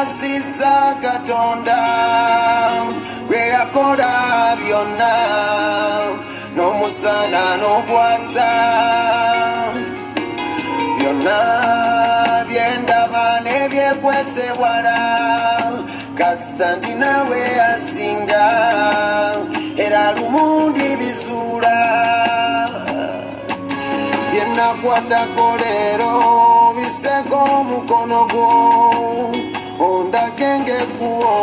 Sisa Katonda, we akola byonna, no musana no bwasa, byonna byendaba nebyekwese wala, kasitandi nawe asinga, era lumundi bizula, byenakwatako leero biseko mukono gwo. Onda genge kuo,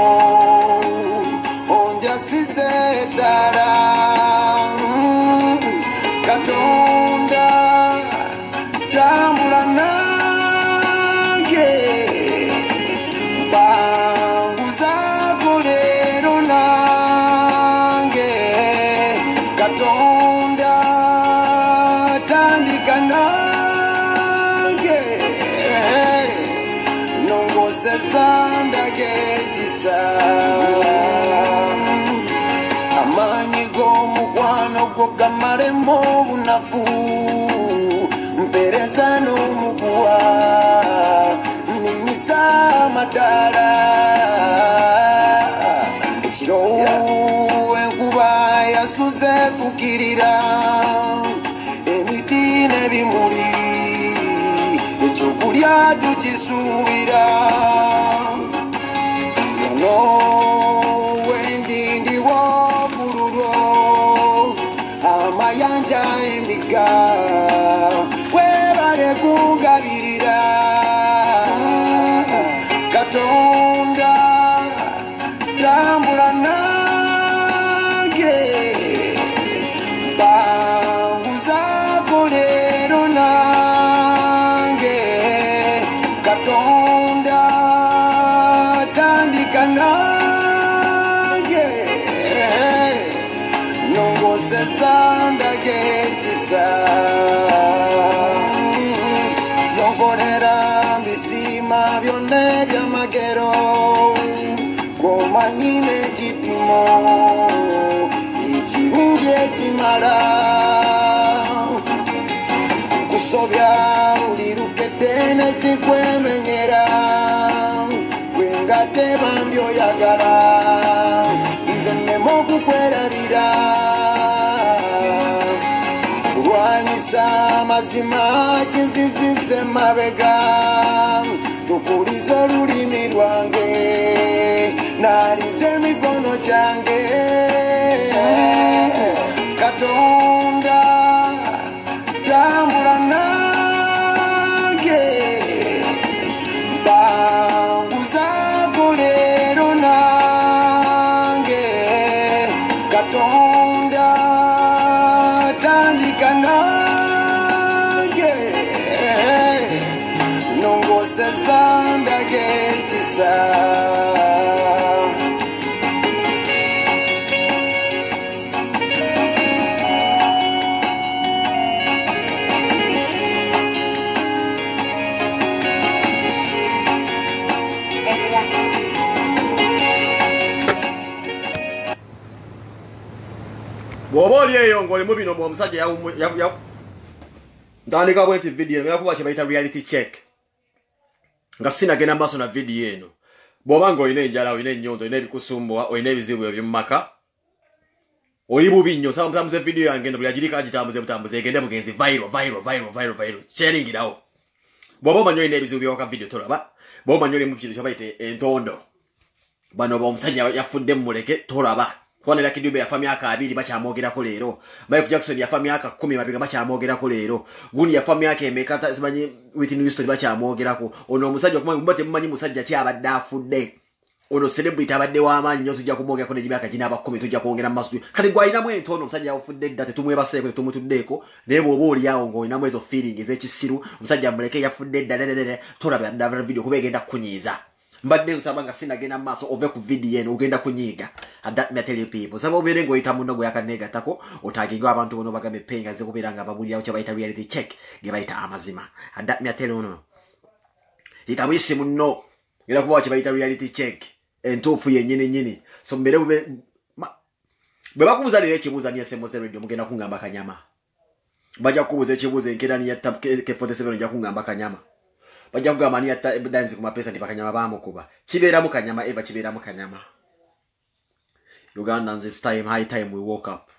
onja sise dara, Katonda tambula nange, banguza kolero nange, Katonda tandika nange, nongo sezanda gejisa amanyi g'omukwano gwo gamalemo bunafu mpereza n'omuguwa nimisa amadala ekiro enkuba yasuze fukirira emiti n'ebimuli ekyokulya tukisuubira yono wendindi w'obululu amayanja embiga webale kungabirira Katonda tambula nange banguzako leero nange Katonda tandika nange nongozesa ndagejisa nongolera bisima byonna ebyamagero gomanyi n'ekipimo ekirungi ekimala kusobya buli lukedde nesikwemenyera gwengadde bambi oyagala nze nnema okukwerabira kulwanyisa amazima kinzizize mabega tukuliza olulimi lwange nalize emikono gyange Katonda tambula nange banguzako leero nange Katonda tandika nange nongozesa ndagejisa Bw'oba eyo ng'olimu bino omusajja ntandika bwenti video ngera kuba kye bayita reality check nga sinagenda maaso na video eno bw'oba ng'olina enjala olina ennyonto olina ebikusumbuwa olina ebizibu ebyo mu maka oli bubi nnyo samutambuze video yange eno buli agirika agitambuze butambuze egende bugenzi viral sharingirawo bw'oba omanyi olina ebizibu byewaka video tolaba bw'oba omanyi oli mu kintu kye bayita entondo bano omusajja yafudde mumuleke tolaba Kwanera Kidube yafa myaka 2 bakyamwogerako leero. Michael Jackson yafa myaka 10 mabiga bakyamwogerako leero. Guni yafa myaka emeka simanyi Whitney Houston bakyamwogerako. Ono omusajja okumanyi mbate mumanyi musajja ki abadde afudde. Ono celebrity abadde w'amaanyi nnyo tujja kumwogerako n'emyaka gina aba 10 tujja kwongera mu maso. Kati gwalinamu entono omusajja afudde dda tetumwebaseeko tetumutuddeeko. Naye bw'oba oli awo ng'olinamu ezo feeling ez'ekisiru omusajja muleke yafudde dda tolaba video kuba egenda kukunyiiza. Mbadde nsaba nga sinagenda maaso ove ku video eno ogenda kunyiiga. That me tell you people. Saba obere ngoyita muno gwe yakanegatako otaginga abantu bono bagambe penga ze kubera nga babulira kyo bayita reality check ge bayita amazima. That me tell you no. Itabwisi muno. Ngira kuba kyo bayita reality check. Entofu yennyini nyini. So mbere bwe bakubuzalira ekibuza ni SMS radio mugenda kungamba kanyama. Baja kubuza ekibuza enkera ni ya tab K47 nja kungamba kanyama. bajja kugamba ani yatta danzi ku mapesa ndi bakanyama bamukuba kibeera mu kanyama eva kibeera mu kanyama. Ugandans, it's time, high time we woke up.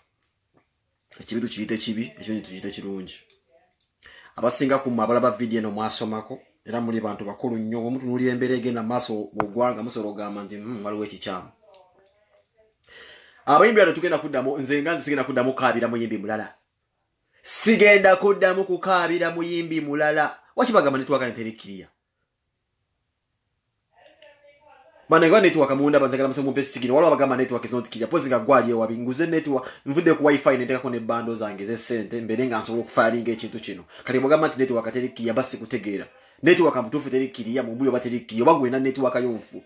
Ekibitu kiyite kibi, ekyo tukiyite kirungi. Abasinga ku mabalaba video no mwasomako era muli bantu bakulu nnyo omuntu nuli embere egenda maaso mu ggwanga musoro gamba nti waliwo ekikyamu. Abayimbi bano tugenda kuddamu nze nga sigenda kuddamu kaabira muyimbi mulala. Sigenda kuddamu kukaabira muyimbi mulala. Wakibagamba netwaka nterekiriya. Bana ngwa network amunda banzagala musomo mpesi sikino wala bagamba network is not kija pozi nga gwali wabi nguze network mvude ku wifi neteka ko ne bando zange ze sente mbere nga nsobola okufalinga ekintu kino kali mugamba nti network aterikiya basi kutegeera network amutufu terikiya mu bulyo baterikiya bagwe na network yonfu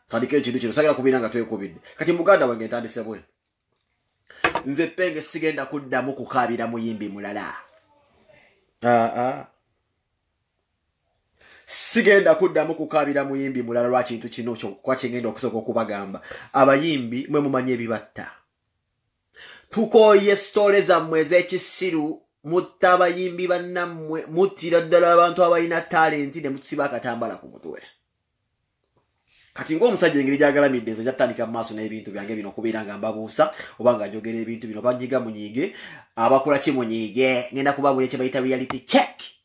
tandike ekintu kino sagala kubira nga twekubide kati muganda wange ntandise bwe nze penge sigenda kuddamu kukabira muyimbi mulala sigenda kuddamu kukabira muyimbi mulala lwa kintu kino kyo kwa kingenda okusoka okubagamba abayimbi mwe mumanye ebibatta tukoye stories zammwe ez'ekisiru mutta abayimbi bannammwe muttira ddala abantu abalina talenti ne mutusiba akatambala ku mutwe kati ng'omusajja engeri gyagalamidde nze gyatandika mu maaso n'ebintu byange bino okubeera nga mbabuusa oba nga njogera ebintu bino banyiga munyiige abakola ki munyiige ngenda kubabuulya kye bayita reality check.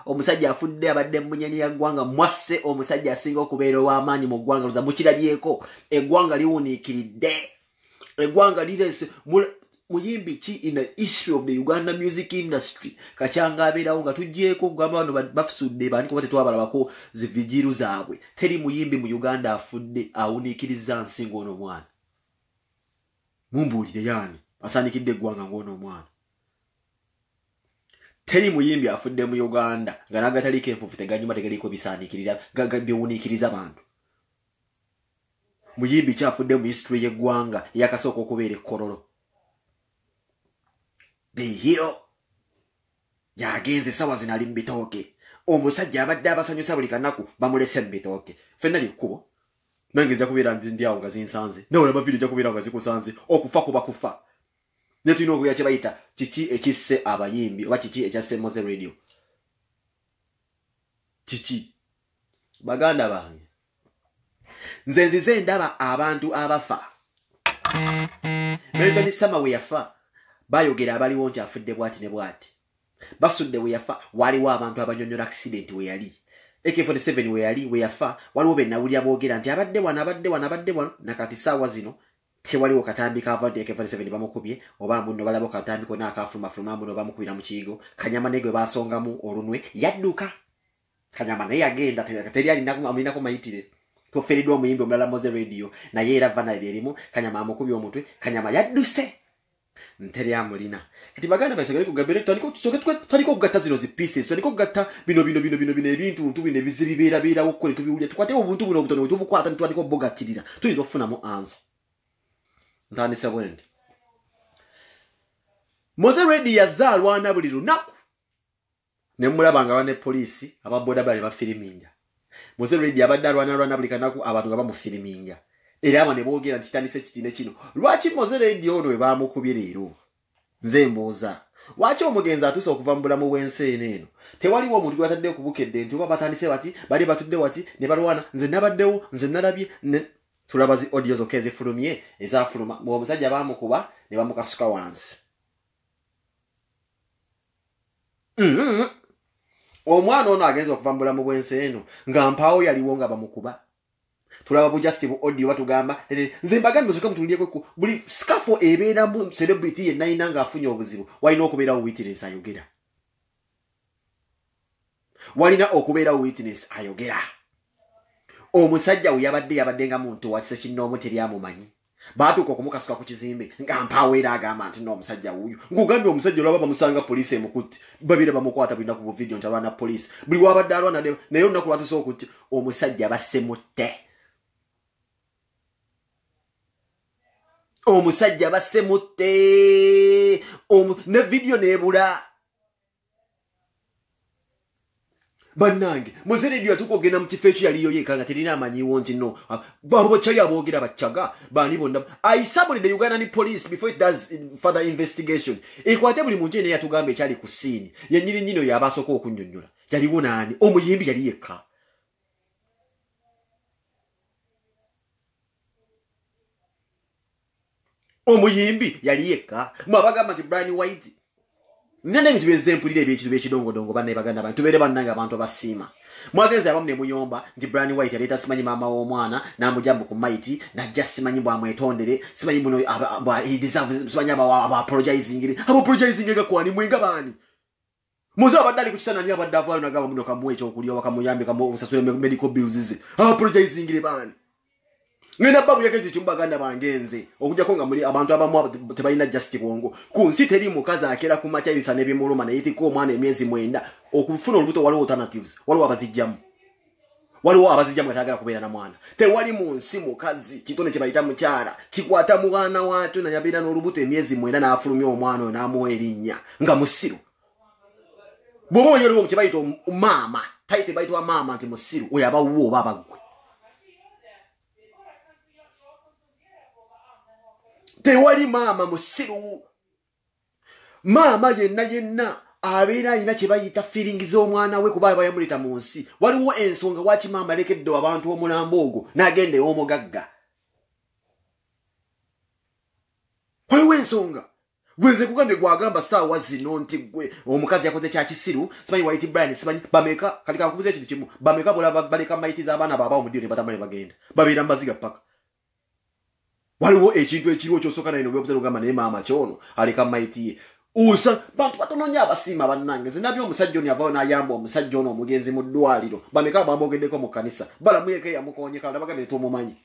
Omusajja afudde abadde munyenyi ya ggwanga mwasse omusajja asinga okubeera ow'amaanyi mu ggwanga luza mukirabyeko eggwanga liwuniikiridde eggwanga lirese muyimbi ki in the history of the Uganda music industry kakyanga abeerawo nga tujjeeko kugamba bano bafusudde bani kuba tetwabalabako zivijiru zaabwe teri muyimbi mu Uganda afudde awuniikiriza nsinga ono omwana mumbuulire yaani asaanikidde eggwanga ng'ono omwana teri muyimbi afudde mu Uganda nga nagataliko enfufu teganyuma tegaliko bisaanikirira byewuniikiriza bantu muyimbi kyafudde mu history y'eggwanga yakasooka okubeera ekkololo Bihiro yagenze sawa zinali mbitooke omusajja abadde abasanyusa buli kanaku bamulese mbitooke fenna likkubo nange nja kubeera ndi awo nga zinsanze nawe olaba video nja kubeera nga zikusanze okufa kuba kufa ne tulina okuya kye bayita kiki ekisse abayimbi oba kiki ekyasse Moze Radio kiki baganda bange nze nzize ndaba abantu abafa Melton Sama we yafa bayogera abaliwo nti afudde bwati ne bwati basudde we yafa waliwo abantu abanyonyola accident we yali AK47 we yali we yafa waliwo bennawulya boogera nti abadde wano nakati saawa zino tewaliwo katambi kava nti AK47 bamukubye oba munno balabo katambi kona akafulumafuluma muno bamukubira mu kiyigo Kanyama negwe basongamu olunwe yadduka Kanyama naye yagenda teri alinako mayitire toferidwa omuyimbi omulala Moze Radio naye era vanali erimu Kanyama amukubye omutwe Kanyama yadduse nteri amulina kati baganda basogale kugabere twaliko kugatta zino zi pieces twaliko kugatta bino ebintu bino bizibibeera okukole tubiwulya tukwate obuntu buno obutono tubukwata twaliko bogatirira tuyinza okufunamu answer ntandise bwendi Moze Radio yazaalwana buli lunaku ne mulaba nga bane poliisi ababoda bali bafiriminga Moze Radio abadde alwana buli kanaku abantu nga bamufiriminga era aba ne boogera nti kitandise kitine kino lwaki Moze Radio ono we baamukubye leero nze mbuuza lwaki omugenzi atuuse okuva mu bulamu bw'ensi eno tewaliwo omuntu gwatadde okubukedde nti oba batandise bati bali batudde wati ne balwana nze nabaddewo nze nalabye tulaba zi audio zokka ezifulumye ezafuluma omusajja baamukuba ne bamukasuka wansi omwana ono agenza okuva mu bulamu bw'ensi eno nga mpaawo yaliwo nga bamukuba tulaba bujasibu audio batugamba nze mbagambe zoka mutulieko buli scafo ebeera mu celebrity yenna ina nga afunye obuzibu walina okubeerawo witness ayogera walina okubeerawo witness ayogera omusajja we yabadde nga muntu wakise kinnoomu teri amumanyi baatuuka okumukasuka ku kizimbe nga mpaawo era agamba nti n'omusajja wuuyo ng'ogambye omusajja olwaba bamusanga poliisi emukutte babira bamukwata bulina ku buvidiyo nti alwana poliisi buli wabadde alwana naye olunaku lwatuuse okutti omusajja bassemutte omusajja bassemutte ne vidiyo neebula bannange Moze Radio yatuuka ogenda mu kifo ekyo yaliyo yeeka nga terina amanyiwo nti no babokyali aboogera baccaga baani bonna I summoned the Ugandan police before it does further investigation ekwate buli muntu ene yatugamba ekyali ku siini yennyini nnyino yaabasooka okunnyonnyola yaliwo nani omuyimbi yali yekka omuyimbi yali yekka mwabagamba nti Brian White nene bintu byezempulira ebyekitu byekidongodongo banne baganda abantu tubeere bannanga abantu abasiima mwagenza abamu ne muyomba nti Brian White yaleeta simanyi maama w'omwana n'amujambu ku maiti najja simanyi bwamwetondere simanyi muno simanyi aba-apologizingire gakwani mwenga baani muze abadde ali ku kitanda ni abadde avaayo nagamba muno kamuwa ekyokulya bakamuyambe kamusasule medical bills ze aba-apologizingire baani ngenda babu yakezi chimbaganda bangenze okujjako nga muri abantu abamu tebalina justice bongo ku nsi teri mukazi akera ku macha yisa nebimuluma na yitiko omwana emyezi 9 okufuna olubuto waliwo alternatives waliwo abazijjamu atagala kubeera na mwana tewali mu nsi mukazi kitone kibayita mukyala kikwata mwana watu na yabira n'olubuto emyezi 9 n'afulumya omwana oyo n'amuwa erinnya nga musiru bwoba onyoliwo mu kibayita maama tayite bayitwa maama nti musiru oyo abawuwo oba abagwe tewali maama musiru maama yenna abeera alina kye bayita feelings z'omwana we kuba bayamuleta mu nsi waliwo ensonga waki maama alekedde abantu omulambo ogwo n'agenda ew'omugagga waliwo ensonga gweze kugambye gwagamba saawa zino nti gwe omukazi yakoze kya kisiru simanyi White Brian simanyi bameka kati kankubuza ekintu kimu bameka baleka maiti z'abaana baabwe mu ddiro batamale bagenda babeera mbaziga paka waliwo ekintu ekiriwo kyosooka naye nobyobuze lugamba naye maama kyono aleka maiti ye usa bantu batononya abasiima bannange zinabyo omusajja ono yavaayo n'ayamba omusajja ono omugenzi mu ddwaliro bameka bamwogeddeko mu kkanisa balamuyeko eyamukonyeka nabagambye tetumumanyi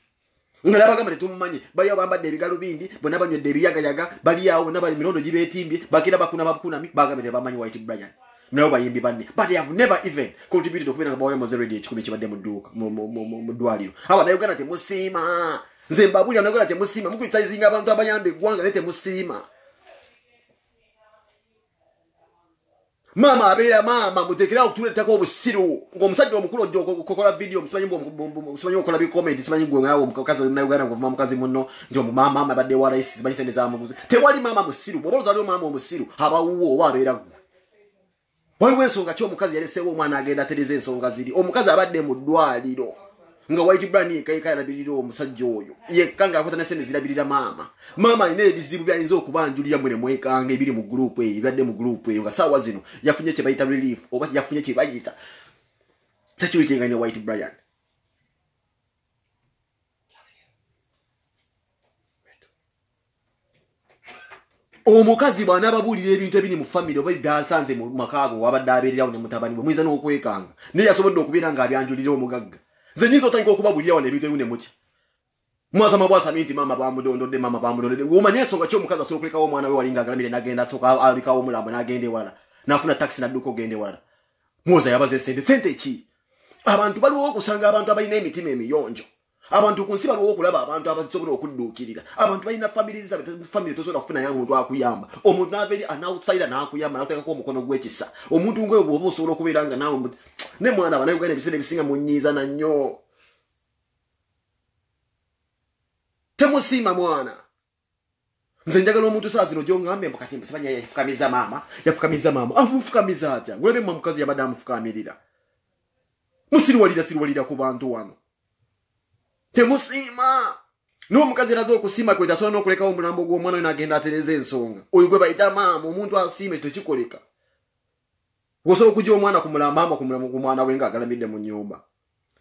nga nabagamba tetumumanyi baliawo bambadde ebigalubindi bonna banywedde ebiyagayaga baliawo bonna bali mirondo gibeetimbye bakira bakunami bagambye tebamanyi White Brian nabo bayimbi banne but they have never even contributed okubeera nga bawayo moze radio ekikumi kibadde mu dduuka mu ddwaliro abanayuganda temusiima nze mbabulira nagala temusiima mukuyitayizinga abantu abayamba eggwanga naye temusiima maama abeera maama muteekerawo okutuleetako obusiru ng'omusajja omukulu ojja okukola video simanyi okola bikomenti simanyi gwe nawe omukazi oli munauganda ng'ovuma mukazi muno nti maama abadde waraisi simanyi sente zamuguze tewali maama musiru bw'oba ozaliwo maama omusiru abawuwo oba abeera gwe waliwo ensonga ki omukazi yaleseewo omwana agenda atereza ensonga ziri omukazi abadde mu ddwaliro nga White Brian yekka yalabirira omusajja oyo yekka ng'akwata nesente zirabirira maama alina ebizibu byayinza okubanjulira mwene mwekanga ebiri mu gurupu eyo ebadde mu gurupu eyo nga saawa zino yafunye kye bayita relief oba yafunye kye bayita security nga ne White Brian omukazi bw'anaababuulira ebintu ebiri mu family oba byasanze mu makaago wabadde abeererawo ne mutabani bwe muyinza n'okwekanga naye yasobodde okubeera ng'abyanjulira omugagga nze nyinza otandika okubabulira wano ebintu ebine mutya mwasama bwasami nti maama bamudondodde womanye ensonga ki omukazi asobola okulekawo omwana we wali ng'agalamire n'agenda asooka alikawo omulambo n'agenda ewala n'afuna takisi n'adduka ogenda ewala mwoza yabaza sente ki abantu baliwo okusanga abantu abalina emitima emiyonjo abantu ku nsi baliwo okulaba abantu abasobola okudduukirira abantu balina famire tosobola kufunayo omuntu akuyamba omuntu n'abeeri anoutsider n'akuyamba n'akuteekako omukono gw'ekisa omuntu ngoyo bw'oba osobola okubeera nga naawe ne mwana banayuganda ebiseera ebisinga munyiiza nnyo temusiima mwana nze njagala omuntu saa zino gy'ongambe mbu kati mbusibanya yafukamiza maama amufukamiza atya ngulebe mma mukazi yabadde amufukamirira musiruwalira ku bantu wano temusiima n'omukazi eraze okusiima kwe tasobola n'okulekawo omulambo gw'omwana we n'agenda atereza ensonga oyo gwe bayita maama omuntu asiime tekikoleka osobola okujja omwana kumulamba ku mwana we ng'agalamidde mu nnyumba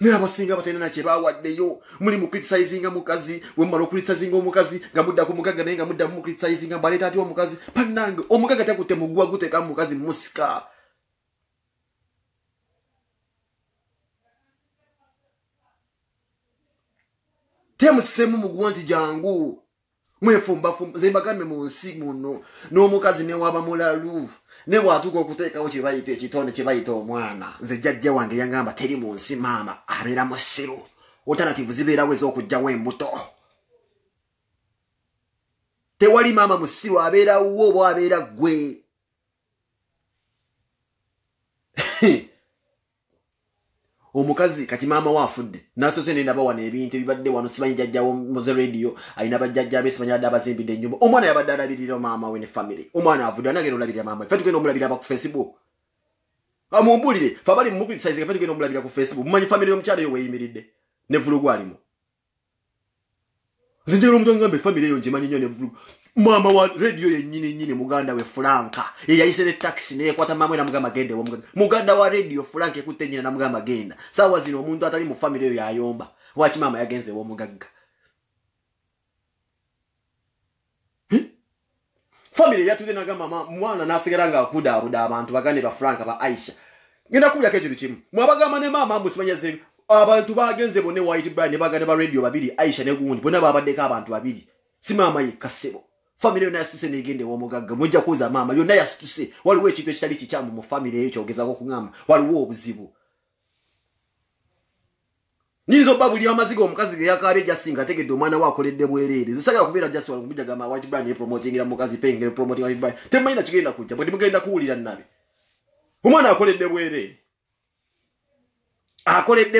naye abasinga batalina nakye baawaddeyo muli mu criticizinga mukazi we mumala okulitisazinga omukazi nga mudda ku mugagga naye nga mudda mu criticizinga mbaleeta ati omukazi pannange omugagga takutte muguwa guteekamu mukazi musika temusisemu muguwa nti jangu mwefumba ze mbagambe mu nsi muno n'omukazi ne waba mulalu ne bwatuuka okuteekawo kye bayita ekitonde kye bayita omwana nze jjajja wange yangamba teri mu nsi maama abeera musiru alternative zibeerawo ez'okugjawo embuto tewali maama musiru abeerawo oba abeera gwe omukazi kati maama waafudde nasose nendaba wano ebintu ebibadde wano simanyi jjajjawo muze radio alina bajjajja abe simanyi adde abazimbidde ennyumba omwana yabadde alabirira maama we ne family omwana avudde anagenda olabirira maama we fe tugenda omulabira aba ku Facebook Amumbulire fabali mukriticize kafati geno mulabira ku Facebook mumanyi family yomukyala yo weyimiridde ne vulugu alimo zinjero omuntu ngambe family yo nje manyi nyo ne vulugu mama wa radio yennyini muganda we Franka eyayisere taxi ne kwata mamwe na mugamba gende wo muganda wa radio Franka ekutte nyina na mugamba genda sawa zino omuntu atali mu family yo yayomba wachi mama yagenze wo mugagga family yatuze na gamba mwana nasigaranga akuda abuda abantu bagane ba Franka ba Aisha ngenda kulya kejiru kimu mwabagamba ne mama musimanyaze abantu bagenze bone white brand bagane ba radio babiri Aisha ne gundi bona babadeka abantu babiri si mama ye kasebo family yo nasuse negende wo mugagga mujja kuza mama yo naye asituse waliwo ekintu ekitali kikyamu mu family eyo kyogezako kungamba waliwo obuzibu nizo babuli amazigo omukazi ge yakale jasinga tegedde omwana wakoledde bwerere zisagala kubeera jasi wali kubijaga ma white brand promoting mukazi pengere promoting white brand temayina kigenda kujja bwe mugenda kuwulira nabe omwana akoledde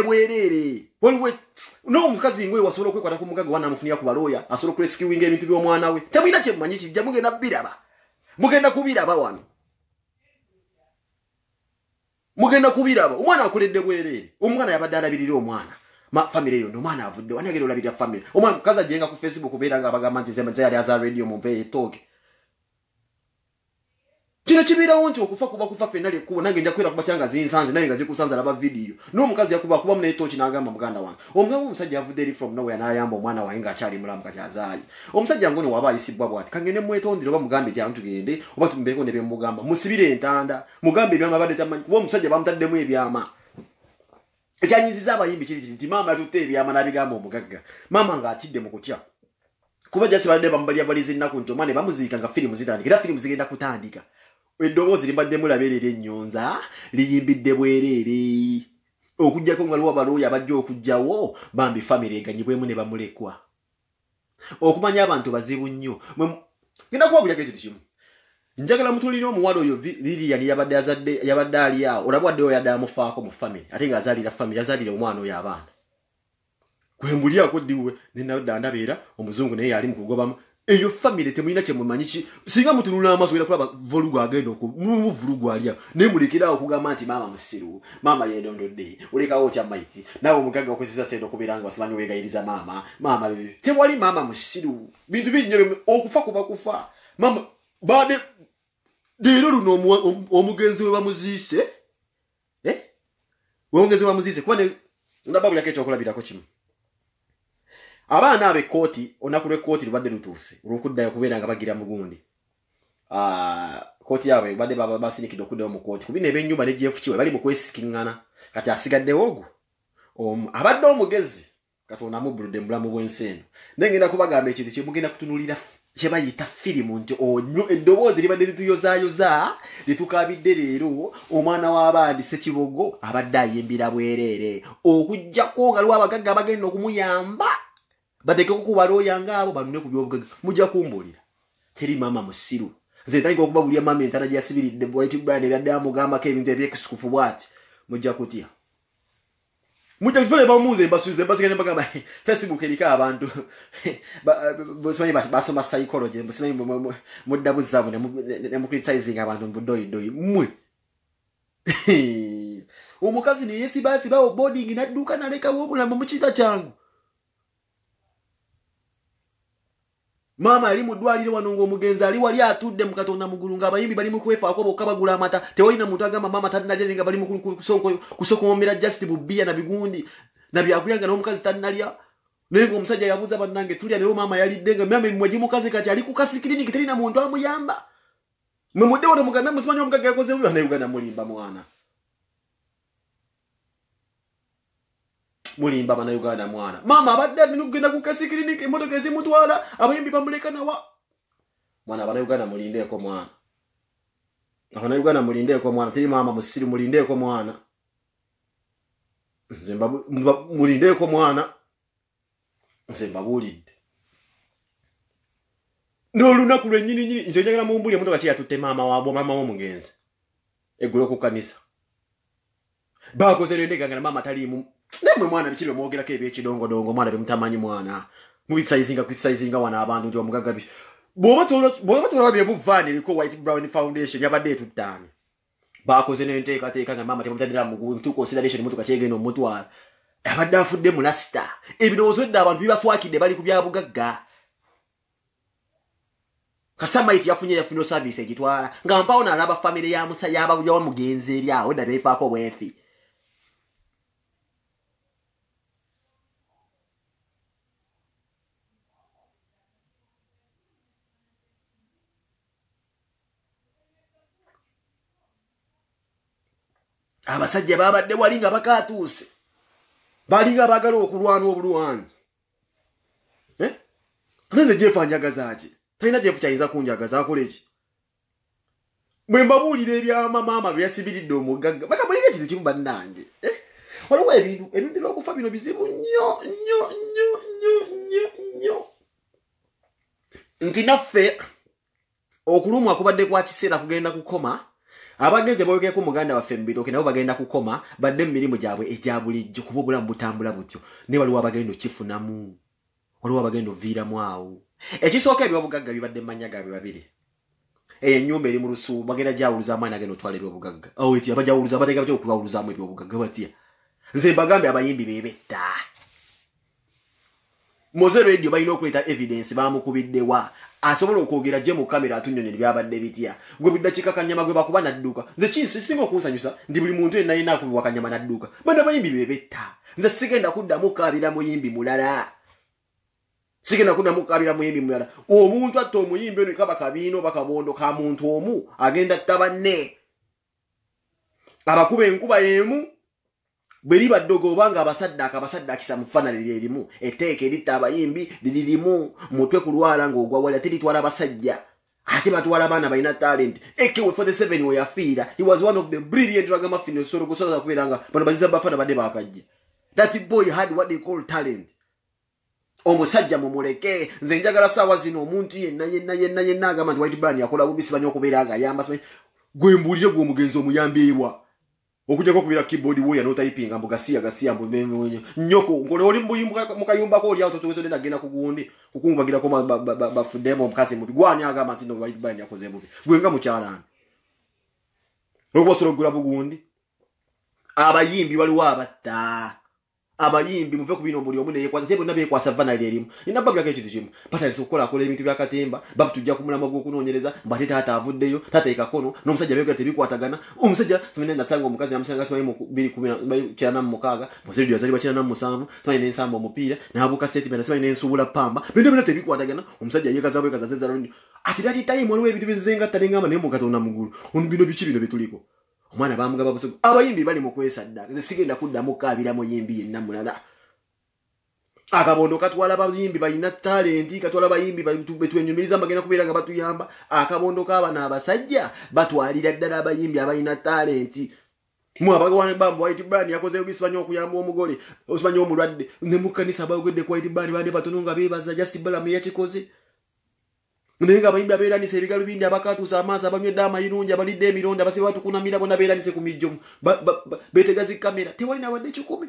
bwerere waliwo no mukazi ngwe wasobola okwekwata ku mugaga wana amufunia ku baloya asobola kurescuing ebintu by'omwana we temayina kye mumanyi kijja mugenda kubiraba wano mugenda kubiraba omwana akoledde bwerere omwana yabadde alabirira omwana family yo no mwana avudde wanagero labira family omwana kaza jenga ku Facebook beera nga abagamba nti zema yali aza radio mumpe etoke kino kibira wonti okufa kuba kufa fenali kubo nange nja kwera kuba kyanga zinsanze naye ngazi kusanza laba video no mukazi yakuba mune etoki nagamba muganda wange omugabo omusajja avudde eri from nowhere nayamba omwana wange achali mulamu kati azaali omusajja ngone waba alisibwa bwati kangene mwetondire oba mugambe gya ntugende oba tumbeko ne bemugamba musibire entanda mugambe byama bade tamanyi kuba omusajja bamutaddemu ebyama ekyanyiziza abayimbi kiri nti mama tutte ebyama nabigamba omugagga mama nga atidde mu kutya kuba jasi badde bambali abalizi nnaku nti omwana bamuziika nga firimu zitandika era firimu zigenda kutandika eddoboozi limbadde mulabeerera ennyonza liyimbidde bwerere okujjako nga liwa balooya abajja okujjawo bambi famire eganyibwemu ne bamulekwa okumanya abantu bazibu nnyo genda kuwabulako ekintu kimu njagala mutulire omuwala oyo Lilian yabadde ali awo olaba waddeyo yadde amufaako mu famire ate ng'azaalira famire yazaalira omwana oyo abaana kwembulyako ddiwe nenadda ndabeera omuzungu naye yali mu kugobamu eyo family temulina kye mumanyi singa mutunula amaso era kulaba volugu agenda okuvulugu alya ne mulekera okugamba nti mama musiru mama yendondodde olekawo kya maiti nawe omugaga okwesiza sendo kuberanga basimanyi wegayiriza mama tewali mama musiru bintu binnyo okufa kuba kufa mama bade dero luno omugenzi we bamuziise omugenzi we bamuziise kuba ndababulako ekyokulabirako kimu abaana abe kooti onakulwe kooti lubadde lutuuse olwokuddayo kubeera nga bagira mugundi kooti yaabwe badde baba basinikidde okuddayo mu kooti kubina eb'ennyumba ne jeff kiwe bali mu kwesikingana kati asigaddewo abadde omugezi katonda amubuludde mu bulamu bw'ensi eno naye ngenda kubagamba ekintu kye mugenda kutunulira kye bayita firimu nti eddoboozi libadde lituyozaayoza litukabidde leero omwana w'abaandi Ssekibogo abadde ayimbira bwerere okujjako nga lwa abagagga bagenda okumuyamba badeke kubalooya ngabo banune ku byobugagga mujja kumbulira teri mama musiru ze tangi okuba bulya mama entana gyasibiridde white brand ebyadde amugambako ebintu ebyekisukufu bwati mujja kutya mujja kifule bamuze basuze basigane bagamba Facebook erika abantu bosimanyi basoma psychology bosimanyi muddabuzabu ne mu criticizing abantu mbudoyidoyi mwe omukazi ne yesibasi bawo boarding nadduka naleka womulamu mukita kyangu mama ali mu ddwaliro wano ng'omugenzi ali wali atudde mu Katonda mugulu ng'abayimbi bali mu kwefaako bokka bagula amata tewalina muntu agamba mama tannalya nga bali mu kusokomera just bubbiya na bigundi na byakulya nga n'omukazi tannalya naye ng'omusajja yabuuza bannange tulya naye mama yalidde nga mama mmwe gimukazi kati ali ku kasi kiriniki terina muntu amuyamba mwe muddewo ne mugambe musimanyi omugagga yakoze bubi na Uganda mulimba mwana mulimba bana Uganda mwana mama abadde nugenda ku kasi clinic emotoka ezimutwala abayimbi bamuleka nawa mwana bana Uganda mulindeeko mwana abana Uganda mulindeeko mwana tiri mama musiru mulindeeko mwana nzemba mulindeeko mwana nzemba bulidde n'olunaku lwennyini nze njagala mumbuli emotoka kye yatutte mama w'omugenzi eggulo ku kanisa bakoze rendega nga mama taliimu nemwe mwana bikiri omwogerako ebyekidongodongo mwana bemutamanyi mwana mukisaizinga wana abantu nti omugagga bwoba tolaba byemuvaani eriko white brown foundation yabadde etuttaani bakoze n'enteekateeka nga maama temutadira mu consideration mutuka kyegenda omutwala abadde afudde mu lasita ebirowoozo edda abantu bibaswakidde bali ku bya bugagga Kasamaiti yafunye service egitwala nga mpawo n'alaba family ya musa yabawa mugenzi eri awo edda teefaako bwefi abasajja babadde wali nga bakatuuse balinga bagala okulwana obulwanyi nze Jeff anjagaza ki talina Jeff kyayinza kunjagaza akola ki bwe mbabuulira ebyama maama byasibiridde omugagga bakamulinga ekizi kimu bannange waliwo ebintu by'okufa bino bizibu nnyo nti naffe okulumwa kubadde kwa kiseera kugenda kukoma abagenze boyogeko muganda waffe mbitoke nabo bagenda kukoma badde mirimu gyabwe egya bulijjo kuba obulamu butambula butyo ne waliwo abagenda okifunamu waliwo abagenda oviiramu awo ekisooka ebyobugagga bibadde mmanya gaabwe babiri ennyumba eri mu lusuubu bagenda gyawuluza amaani agenda otwala ebyobugagga eti abajawuluza abateeka batya okuwawuluzaamu ebyobugagga batya nze mbagambe abayimbi bebetta Moze Radio balina okuleeta evidence bamukubiddewa asobola okwogera gye mu kamera atunyonye byabadde bitya gwe biddakiika kanyama gwe bakuba nadduka nze kinsi singa okunsanyusa ndi buli muntu yenna alina akubibwa kanyama nadduka bana bayimbi bebetta nze sigenda kuddamu kaabira muyimbi mulala sigenda kuddamu kaabira muyimbi mulala omuntu atta omuyimbi ono kaba kabiino bakabondo ka muntu omu agenda tabanne abakuba enkuba emu bwe baddogo obanga abasaddakisa mu ffana liri erimu etteeka eritta abayimbi liririmu mutwe kulwala ng'ogwa wala teritwala abasajja ate batwala abaana balina talent AK47 we yafiira he was one of the brilliant ragamuffin osoro kusobola kubeera nga bano baziza bafana badde bakajja that boy had what they call talent omusajja mumuleke nze njagala saawa zino omuntu yenna agamba nti White Brand yakola bubisi banyo okubeera nga ayamba gwe mbuulire gwe omugenzi omuyambeebwa okujjako kubira keyboard warrior no typing ambuga gasiya mbumwe nyoko ngole oli mbuyimbuka mukayumba ko oli awo totozo ndena gena kugundi kukumbagira ko bafudemo omukazi mubi gwani agamba nti no White Brand yakoze mubi gwenga mukyalana okubasoro gula bugundi abayimbi waliwo abatta abayimbi muve ku bino buli omu ne yekwaza tebo nabe kwa savana lerimu ina babula ke kitu kimu pata sokola akola ebintu bya katemba babu tujja kumulama gwo kunonyereza mbate tata avuddeyo tata ikakono n'omusajja byo gate bikwatagana omusajja simene natsanga omukazi amusanga simanyi mu 210 kyana mukaga musajja yazali bachana na musanvu simanyi n'ensambo omupiira n'abuka statement simanyi n'ensubula pamba bende bende tebikwatagana omusajja yekaza bwe kaza zeza rundi ati dati time waliwo ebintu bizenga talenga ne mu katonda mugulu onu bino bikibino bituliko omwana bamugaba busogo abayimbi bali mu kwesadda nze sigenda kuddamu kaabira mu yimbi yenna mulala akabondo katwala abayimbi balina talenti katwala abayimbi betwenyumiriza bagenda kubeera nga batuyamba akabondo kaabana abasajja batwalira ddala abayimbi abalina talenti mu abagwana bambo White Brand yakoze obisibanya okuyamba omugole osibanya omulwadde ne mu kanisa bagwedde ku White Brand bade batononga bebaza just balamu yakikoze Nenga abayimbi abeeranise ebigalu bindi abakatuusa amaaso abanywedde amayirungi abalidde emironda basibe batukunamira bonna beeranise ku mijjomu beetegazi kamera tewali nawadde 10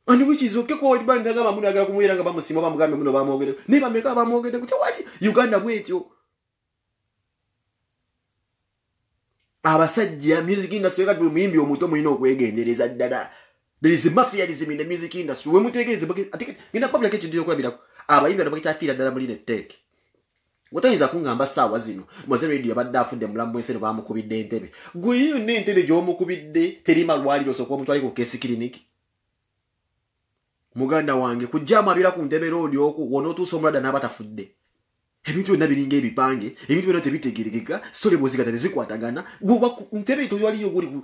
and which is okay ko White Brand agamba muno agala kumwera nga bamusima bamugambe muno bamwogere ne bameka bamwogere ku tewali Uganda bwetyo abasajja music industry kati muyimbi omuto mulina okwegendereza ddala. There is a mafiaism in the music industry. When we take it, I think in a public education, abayimbi abakitafira ddala muri nettek Wotayinza kungamba sawa zino Moze Radio abaddafu de mulamu enseno bamukubidde entebe gwe n'entebe gy'omukubidde teri malwaliro soko omutwali ku case clinic muganda wange kujjama abira ku ntebe road oku wonotuusa omulada n'abatafudde ebintu byonna biringa ebipange ebintu byonna tebitegerekeka sole bozika tezikwatagana gwe ntebe ito waliyo guli ku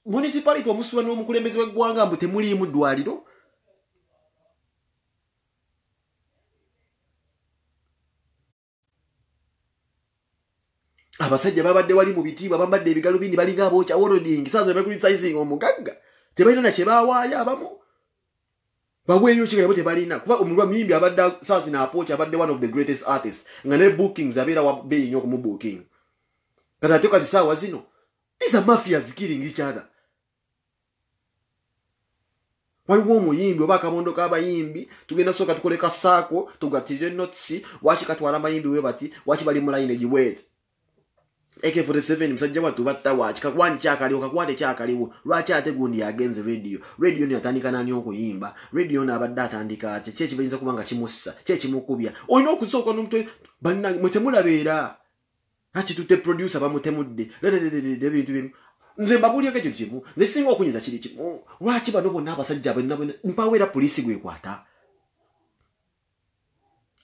municipality omusula n'omukulembeze w'eggwanga mbu temuliimu ddwaliro abasajja babadde wali mu bitiibwa bambadde ebigalu bindi balinga abookya holding saazo bakulisizing omugagga tebalina na kye baawaayo abamu baweeyo kigabo tebalina kuba omulwa mimbi abadde saazi na approach abadde one of the greatest artists nga ne bookings abeera wa beyi nnyo okumu booking kati ate kati saawa zino these are mafias killing each other waliwo omuyimbi oba akabondo k'abayimbi tugenda soka tukoleka saako tugatirire notisi waki katwala amayimbi we bati waki bali mu line egiwete AK47 musajja watu batta waki kakwani kyakaliwo kakwate kyakaliwo lwaki ate gundi yagenze radio ni atandika nani okuyimba radio na abadde atandika ate kye kibayinza kubanga kimussa kye kimukubya olina okusooka n'omutwe banna mutemulabeera ati tute producer bamutemudde ebintu bino nze mbabulira ekintu kimu nze singa okunyiza kiri kimu lwaki bano bonna abasajja mpawera polisi gwekwata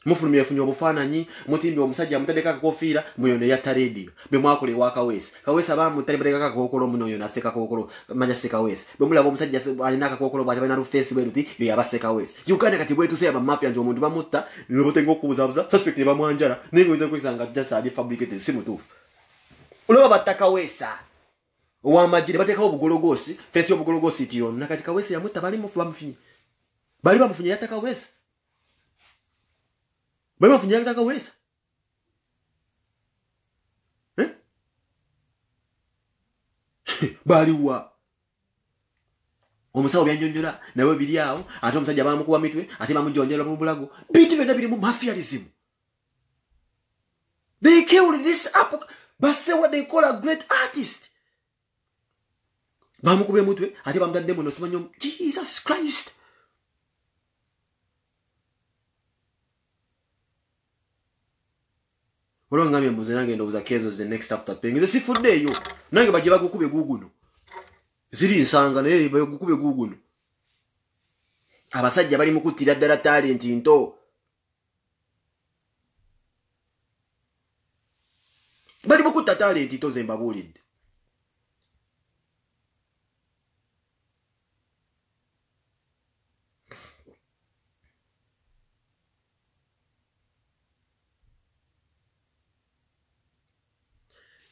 mufulumya efunye obufaananyi mutimbi omusajja amutadeka akakofiira muyono yatta radio bwe mwakole wa kawesi abamutadeka akakokolo munoyo naseka kokolo manya sekawesi bwe mulaba omusajja alina akakokolo bwati balina face bwe ruti yo yaba sekawesi Uganda kati bwe tuseba mafia nje omuntu bamutta ne botenga okubuzabuza suspect ne bamwanjala ningo nze kwisanga just ali fabricated simutufu ulaba batakawesa owamajire batekaho obugologosi face y'obugologosi tiyo nakati kawesi yamutta bali mufu bamufinye bali bamufinye yatakawesa bali bamufinye yatakawesa baliwa omusawo byanjonjola nawe biri awo ate omusajja bamukuba mitwe ate bamujonjola mu bulago bintu byonna biri mu mafialism. They killed this up but say what they call a great artist. Bamukube mutwe ate bamutadde muno simanyo Jesus Christ. Olongamye mbuze nange ndobuza kezo the next after paying. Nze sifudde yo. Nange baje bagukube guguno. Ziri nsanga naye bagukube guguno. Abasajja bali mukutira ddala talent nto. Bali mukutta talent nto ze mbabulidde.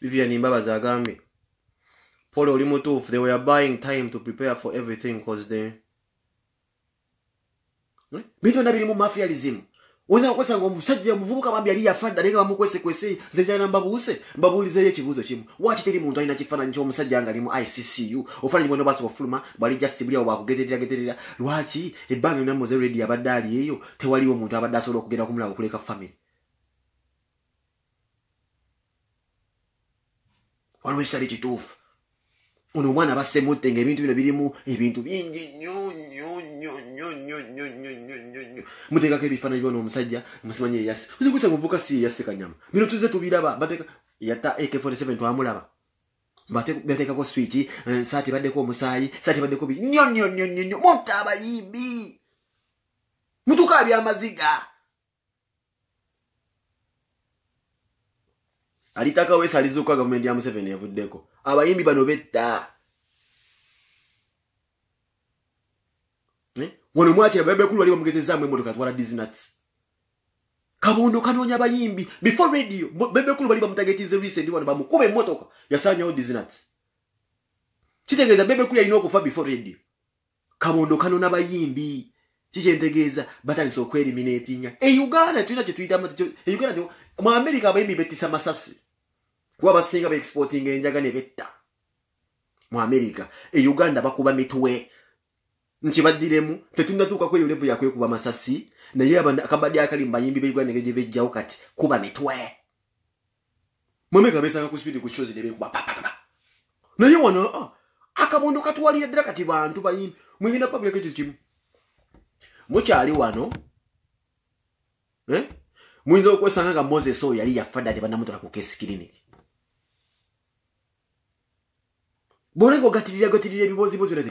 Vivian Mbabazi agambe Paul oli mutuufu, they were buying time to prepare for everything because they bintu nabiri mu mafialism. Oza kwesanga omusajja muvubuka bambi ali yafadda nega bamukwese zejana mbabulize ekibuzo kimu waki teri muntu alina kifaananyi ky'omusajja nga ali mu ICCU ofaananyi bwino basi ofuluma bali just buli awo bakugeterera lwaki ebbanga lyonna muze ready abadde ali eyo tewaliwo omuntu abadde asobola okugenda kumulaba okuleka family. Waliwo ekitali kituufu ono omwana basemute ng'ebintu bino birimu ebintu bingi nnyo muteekako ebifaananyi byona omusajja musimanyi eyase uzikusa muvuka si eyase kanyama bino tuze tubiraba bateeka yatta AK47 twamulaba bateekako switch saati baddeko omusaayi saati baddeko nnyo mutta abayimbi mutukaabya amaziga alitaka wesa alizuka government ya Museveni yavuddeko abayimbi bano betta wano mwachira bebe kulu waliwo mugezeza mwe motoka twala Disnuts kabondo kanonya abayimbi before radio bebe kulu bali bamutagetize recent wano bamukube motoka yasanya o Disnuts kitegeza bebe kulu yalina okufa before radio kabondo kanona abayimbi kichentegeza bataliso kweliminatinga Uganda tulina kye tuyita Uganda mu America abayimbi betisa masasi kuba basinga ba exporting enjaga ne betta mu America Uganda bakuba mitwe nkibadiremu tetunda tuka kweyo level yakwe kuba masasi na ye abanda akabadi akali mbayimbi beigwana ngeje bejja okati kuba mitwe mwemeka besanga ku speed ku shows debe kuba papa na ye wana akabondo katwali yadira kati bantu bayimbi mwingina public ekitu kimu mukyali wano mwinza okwesanga nga Moses oyo yali yafadde ate banamutola ku case clinic boneko gatirira ebibozi bino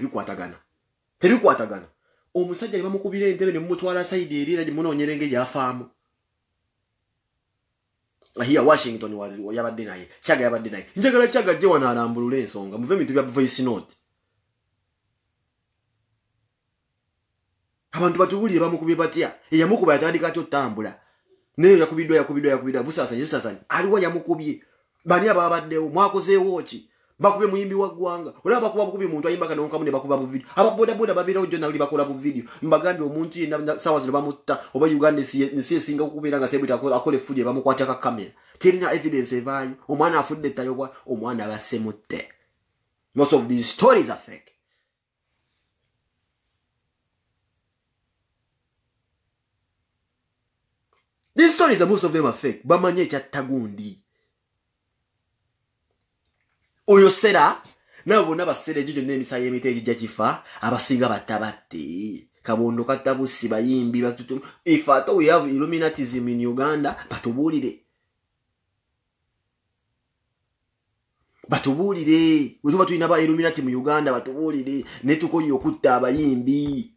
tebikwatagana omusajja ali bamukubira entebe ne mumutwala side eri era munoonyera engeri yafaamu ahiya Washington yabadde naye Chaga yabadde naye njagala Chaga je wana alambulula ensonga muve bintu bya voice note abantu batubulire bamukubye batya eyamukuba yatandika atyo tambula neyo yakubidwa busasanya aliwo yamukubye bani ababaddewo mwakozeewo ki bakubye muyimbi wa ggwanga olaba bakuba bukubi muntu ayimba kanonka mune bakuba mu video ababoda babirawo jonna oli bakola mu video mbagambye omuntu yenna sawa zino bamutta oba Uganda nsi esinga okubeera nga sebita akole fudye bamukwata ka kamera terina evidence evaayo omwana afudde tayobwa omwana basemutte. Most of these stories are fake. stories most of them are fake bamanye kyatagundi oyo sera nabo nabasere jijo n'emisaye emiteji jajifa abasinga batabate kabondo katabusi bayimbi batutu if at all we have illuminatism in Uganda batubulire wetuba tulina ba illuminati mu Uganda batubulire netuko yokutta abayimbi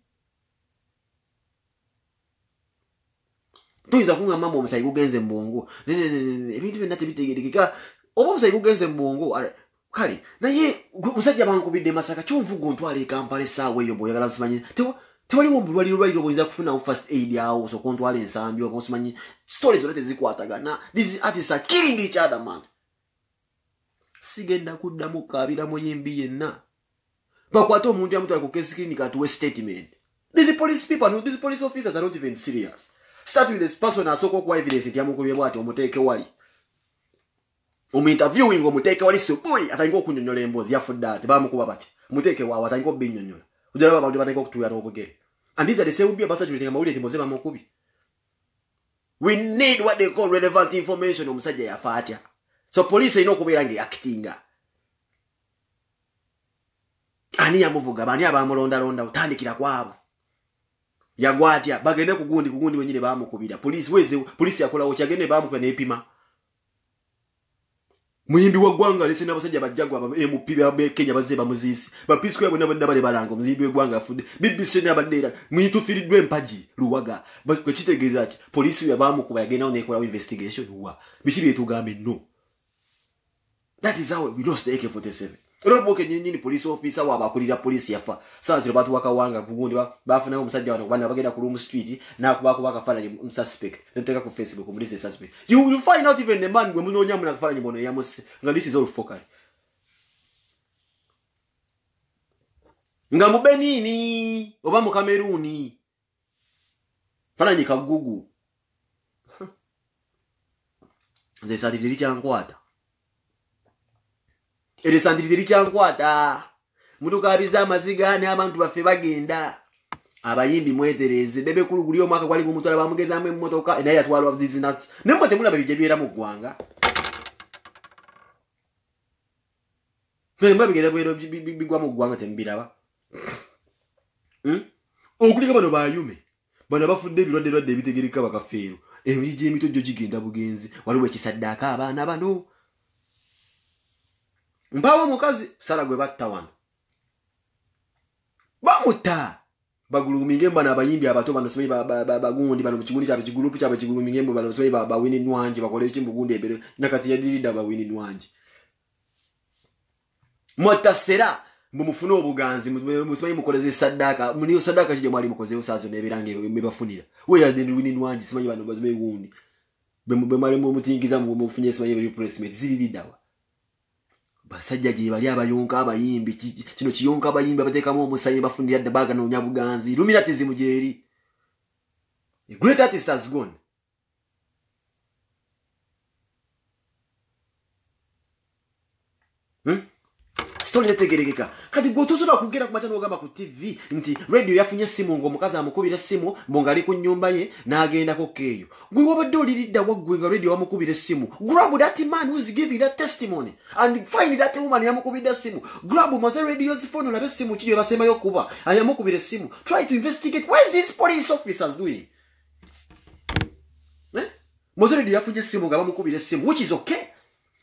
tuiza kunga mambo omusayi gugenze mbongo ebintu byonna bitegerekeka oba omusayi gugenze mbongo kale naye musajja bankubidde Masaka kyonvuga ontwala e Kampala essaawa eyo bw'oyagala busimanyi tewaliwo mbulwaliro bw'oyinza kufunawo first aid awo so kontwala ensambi oba osimanyi stories zonna tezikwatagana these artists are killing each other man sigenda kuddamu kaabira muyimbi yenna bakwate omuntu yamutwala ku case clinic atuwe statement these police people no these police officers are not even serious start with this person asoko kwa evidence yamukubye bwati omuteeke wali interviewing omuteke wali subuhi atayingo okunyonyola emboozi yafudde ate bamukuba bati muteke wawe atayingo binyonyola ujala abantu batayingo okutuyana obugere and these are the same people basajulitenga mawulire timoze bamukubi we need what they call relevant information omusajja yafa atya so police ino okubeera ngeactinga ani yamuvuga bani abamulondalonda utandikira kwabo yagwa atya bagende kugundi wenyine bamukubira police yakolawo kyagende bamukubira nepima muyimbi wa gwanga lese n'abasajja bajjagwa aba MP ba Kenya bazeba muzisi ba Peace Corps n'abadde bale balango muyimbi wa gwanga afudde BBC n'abadde muyitufiridwe empaji luwaga bwe kitegeeza ati police yabamu kuba yagenda onekola investigation wa bikibi etugambe no that is how we lost the AK-47 roboke nyinyi police officer wa bakulira police yafa sanziro batu wakawanga kugundi bafuna omusajja wano bana bagenda ku room street na kubako bakafana suspect nteka ku Facebook umulise suspect you will find out even the man gwe munonya muna kafana nyibono yamuse nga this is all focal nga mubenini oba mu Kameruni fana nyika gugu ze sadiri chankwata eresandiri kyankwata mutuka abiza amazigane abantu baffe bagenda abayimbi mwetereze bebe kuluguli omwaka kwali kumutwala bamugezamu emmotoka naye yatwalwa business nemwe temulaba bije byera mu gwanga nemwe bigera bwero bigwa mu gwanga tembiraba okulika bano bayume bana bafudde birwadde bitegereka bakafeero ebije emitojo gigenda bugenzi waliwo ekisaddaka abaana bano mbawo mukazi sala gwe batta wano bamuta baguluminge mbana abayimbi abato bano somi bagundi bano kigundi kyabe kigulupu kyabe kiguluminge mbo bano somi bawini nwanje bakole kimbugundi ebere nakati ya dirida bawini nwanje motasera mumufuna obuganzi musomi mukoleze sadaka muniyo sadaka kije mwali mukoze usazo nebirange mebafunira we ya ndi wini nwanje simanyi bano bazime gundi bemale mu mutingiza mu mufunye simanyi replacement ziridawa basajja je bali abayonka abayimbi kino kiyonka abayimbi abatekamu omusayi bafundira dabaga no nyabuganzi illuminati mujeri the great artist has gone story etegerekeka kati gotosola kugera ku machano ogamba ku TV nti radio yafunye simu ngo mukazi amukubira simu mbongali ku nyumba ye nagenda ko keyo gwe wabadde olirida wagwe nga radio amukubira simu grab that man who is giving that testimony and find that woman yamukubira simu grab Moze radio's phone na besimu kiyo basema yokuba ayamukubira simu try to investigate what is this police officers doing Moze radio yafunye simu nga bamukubira simu which is okay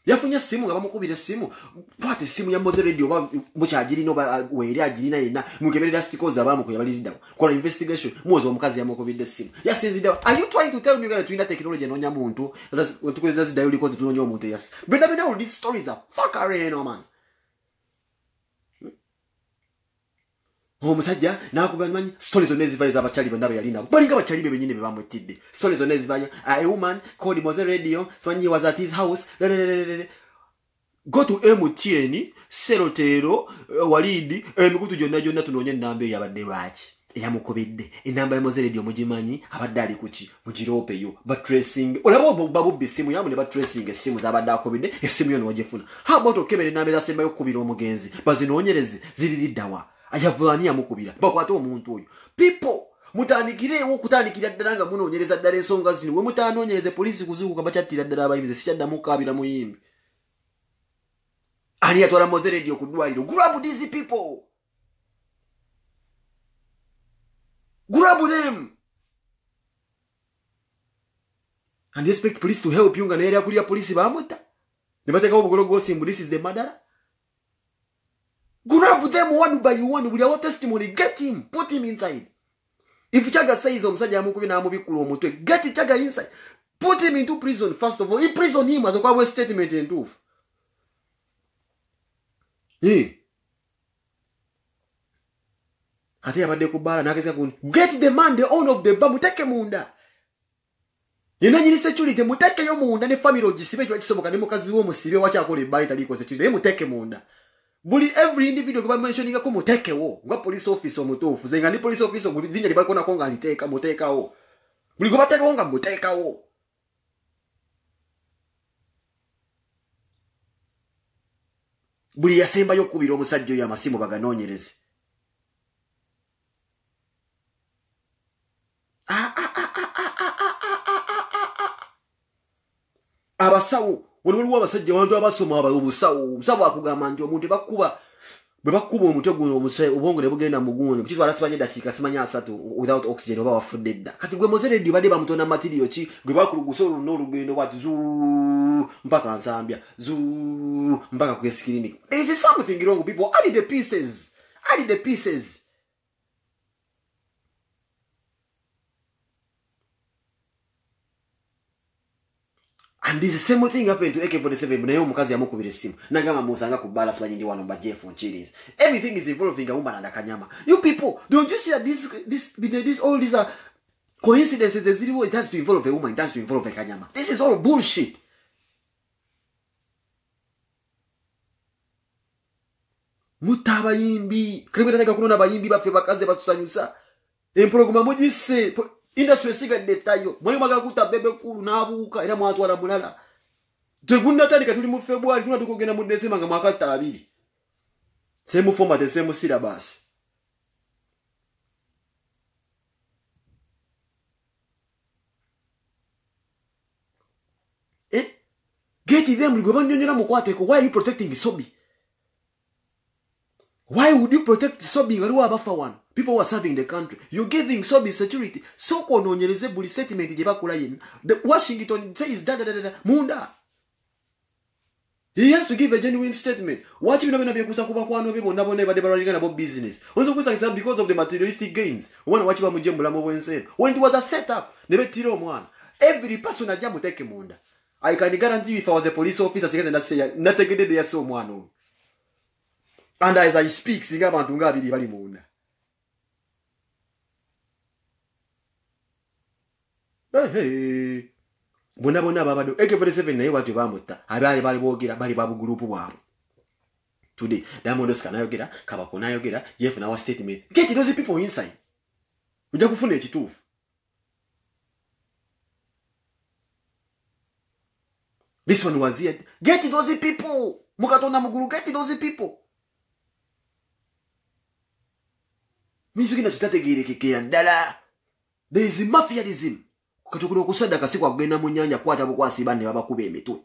yafunye simu nga bamukubira simu bwate simu ya Moze radio bukyagiri no weri agirina yena mukeberera stikoza bamuko yabalirida kola investigation Moze omukazi yamukubira simu yasinzida are you trying to tell me that twina technology no nyamuntu tukweza zidayo likoze tunonyo omuntu yes benda all these stories are fuckery no man omusajja nakubanyi stories on ezivayo zabachali bandaba yalina balinga bachali be benyine bebamwetidde stories on ezivayo a woman called Moze radio so when he was at his house go to MTN Serotero Walidi emikutu jonna tunonye nambe yabadde lwaki eyamukubidde enamba ya Moze radio mugimanyi abadde ali kuki mugirope yo ba tracing olabo babu bisimu yamu ne ba tracing esimu zabadde akubidde esimu yo nojefuna how about okebere nambe za semba yokubira omugenzi bazinonyereze ziririddawa ayavani yamukubira bakwate omuntu oyo people mutanikirewo kutandikira ddala nga munoonyereza ddala ensonga zino we mutanoonyereze polisi kuzuukuka bakyattira ddala abayimbize sikyaddamu kukaabira muyimbi ani yatwala Moze Radio ku ddwaliro grab these people grab them and you expect police to help you nga neera kulya polisi bamutta ne bateekawo obugologosimbu this is the murderer. Grab them one by one with your testimony. Get him. Put him inside. If Chaga says get Chaga inside. Put him into prison first of all. Imprison him as a statement and proof. Get the man, the owner of the bar. Muteke munda. Yenanyini security. Muteke yo munda. Ne family ojisibe chwa chisoboka. Nemo kazi uo musibe. Wacha akole bari taliko security. Muteke munda. Buli every individual kwa mentioning ko muteke wo ngwa police officer mutofu zenga ni police officer buli dinya libako na konga aliteka muteka wo buli ko bateka wonga muteka wo buli yasemba yo kubira omusajjo ya masimu baganonyereze abasawo waliwo abasajja abantu abasoma obusawo omusawo akugamba nti omuntu bwe bakuba omutwe guno obwongo ne bugenda mu guno kitwala sibanye dakiika simanya 3 without oxygen oba wafudde dda kati gwe Moze Radio badde bamutona material ki gwe bakulugusa oluno olugendo bwati zuu mpaka Nsambya zuu mpaka ku clinic. There is something wrong people. Add the pieces. And this same thing happened to AK-47. Nayo mukazi yamukubira simu. Nagama musanga kubala sibanyindi wano ba Jeff on Chili's. Everything is involving a woman and a Kanyama. You people, don't you see that this all these are coincidences? It has to involve a woman. It has to involve a Kanyama. This is all bullshit. Mutaba yimbi. Kribira nega kunona bayimbi bafe bakaze batusanyusa. Emprogramma mojise. Industry siga detayo mwe magakuta bebe kulu nabuka era mwatwala mulala tegunda tandika tuli mu February tuna tukogenda mu December nga mwaka 2 same format same syllabus get them go banyonyera mu kwateko. Why are you protecting Sobi? Why would you protect Sobi? People were serving the country. You're giving Sobi security. So kononyereze buli statement je bakula yin. The Washington says munda. He has to give a genuine statement. Watch me na byekusa kuba kwano bibo nabo ne bade baralika na business. Onzo kusa because of the materialistic gains. One watch ba mujembula mo wense. When it was a setup, nebe tiro mwana. Every person ajamu take munda. I can guarantee if I was a police officer sekeze na say nategede ya so mwana. And as I speak, singa abantu ngabiri bali munda. Hey. Bona babado AK-47 naye watu bamutta. Abali bali bogira bali babu group bwabo. Today, Diamond Oscar nayogera, Kabako nayogera, Jeff na wa statement. Get those people inside. Uja kufuna ekitufu. This one was here. Get those people. Mukatona muguru, get those people. Mizuki na sitategere kekera ndala. There is mafiaism. Katukuro kusada kasikwa kugenda mu nyanja kwata bukwasiba ne babakuba emitwe.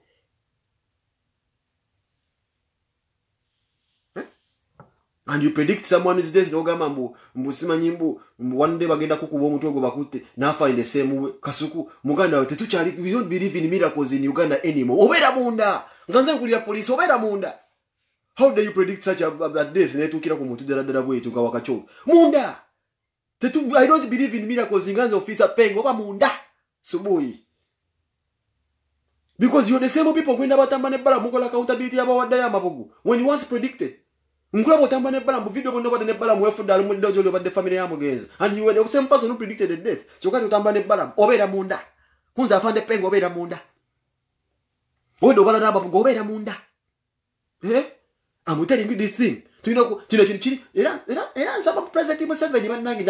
And you predict someone is dead n'ogamba mbusima nyimbu one day bagenda kukuba omutwe gwo bakute nafa in the same way. Kasuku muganda we tetuchali, we don't believe in miracles in Uganda anymore. Obera munda nganze kulira police obera munda. How do you predict such a death netukira ku muntu dala bwetu nga wakacho munda? I don't believe in miracles nganze officer pengo oba munda subuhi. Because you're the same people kwenda batambane bala mukola accountability yaba wadaya mabugu when you once predicted. Mkula botambane bala mu video bono bade bala mu efuda mu dojo lo bade family ya mugeza, and you were the same person who predicted the death. So kati utambane bala obera munda kunza afande pengo obera munda odo bala naba obera munda. I'm telling you this thing. Chini era nsaba president Museveni banangi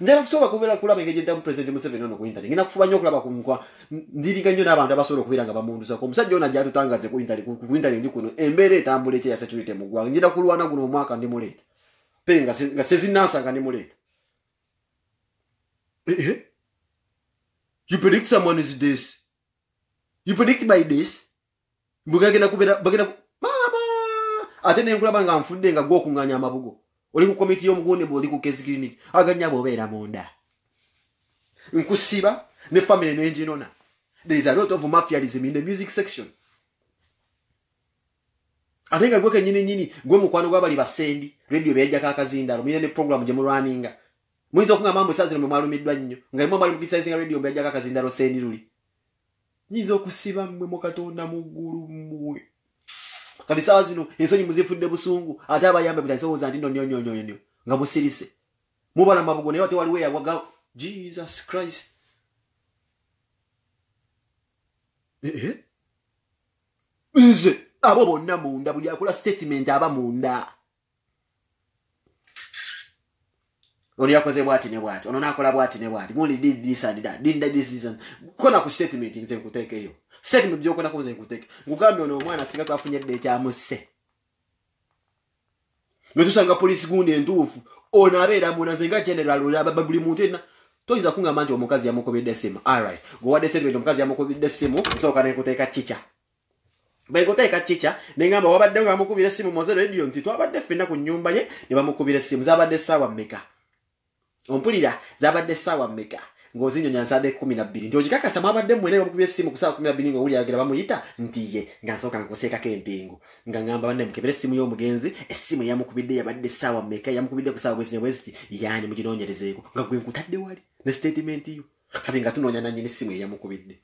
njala kusoba kubera kulaba ngeje nda president Museveni ono ku internet ngina kufuba nyo kulaba kumukwa ndiriga nyo nabantu abasobola kubiranga bamunduza ko musajja ona jatu tangaze ku internet ndi kuno embere etambule ya security mu gwa ngira kulwana guno omwaka ndi muleta penga nga sezinansa nga ndi muleta. You predict someone is this. You predict by this. Bugagena kubera bagena mama. Ate ne nkulaba nga nfudde nga gwo kunganya amabugo. Oli ku committee y'omugunde bwo oli ku case clinic. Aganya bobeera munda. Nkusiba ne family n'enjinona. There is a lot of mafiaism in the music section. I think I work in nyini gwe mukwano gwabali basendi radio beja kakazindalo mine ne program je mu runninga. Mwizo kunga mambo sazino mu malumiddwa nnyo. Nga imwe bali kukisazinga radio beja kakazindalo sendi luli. Nyizo kusiba mmwe mu Katonda mu ggulu mmwe. Kati sawa zino ensonyi muzifudde busungu ate abayambe butasoboza nti nyonyonyonyo nga musirise. Mubala mabugo ne wate waliwe yawaga Jesus Christ. Nze abo bonna munda buli akola statement aba munda. Oli yakoze bwati ne bwati. Ono nakola bwati ne bwati. Ngoli did this and that. Didn't this and kona ku statement nze nkuteke yo. Statement byo kona ko nze nkuteke. Ngugambe ono omwana singa twafunye dde kya musse. Metusanga police gundi entuufu. Ono abeera muna nze nga general oli ababuli muntu ena. Toyinza kungamba nti omukazi yamukobedde essimu. Alright. Gowadde statement omukazi yamukobedde essimu nsooka n'enkuteeka chicha. Bengoteeka chicha nengamba wabadde nga bamukubira essimu Moze Radio nti twabadde ffenna ku nnyumba ye ne bamukubira essimu zabadde ssaawa mmeka. Ompulira zabadde ssaawa mmeka ng'ozinyonya nsade 12 nti okikakasa mwabadde mwene bamukubira essimu ku ssaawa 12 ng'owuli ayogera bamuyita nti ye nga nsooka nkuseekako empingu nga ngamba banne mukebera essimu y'omugenzi essimu yamukubidde yabadde ssaawa mmeka yamukubidde ku ssaawa bwezi ne bwezi yaani muginoonyerezeeko nga gwe nkutadde wali ne statement yo kati nga tunoonya nannyini essimu eyamukubidde.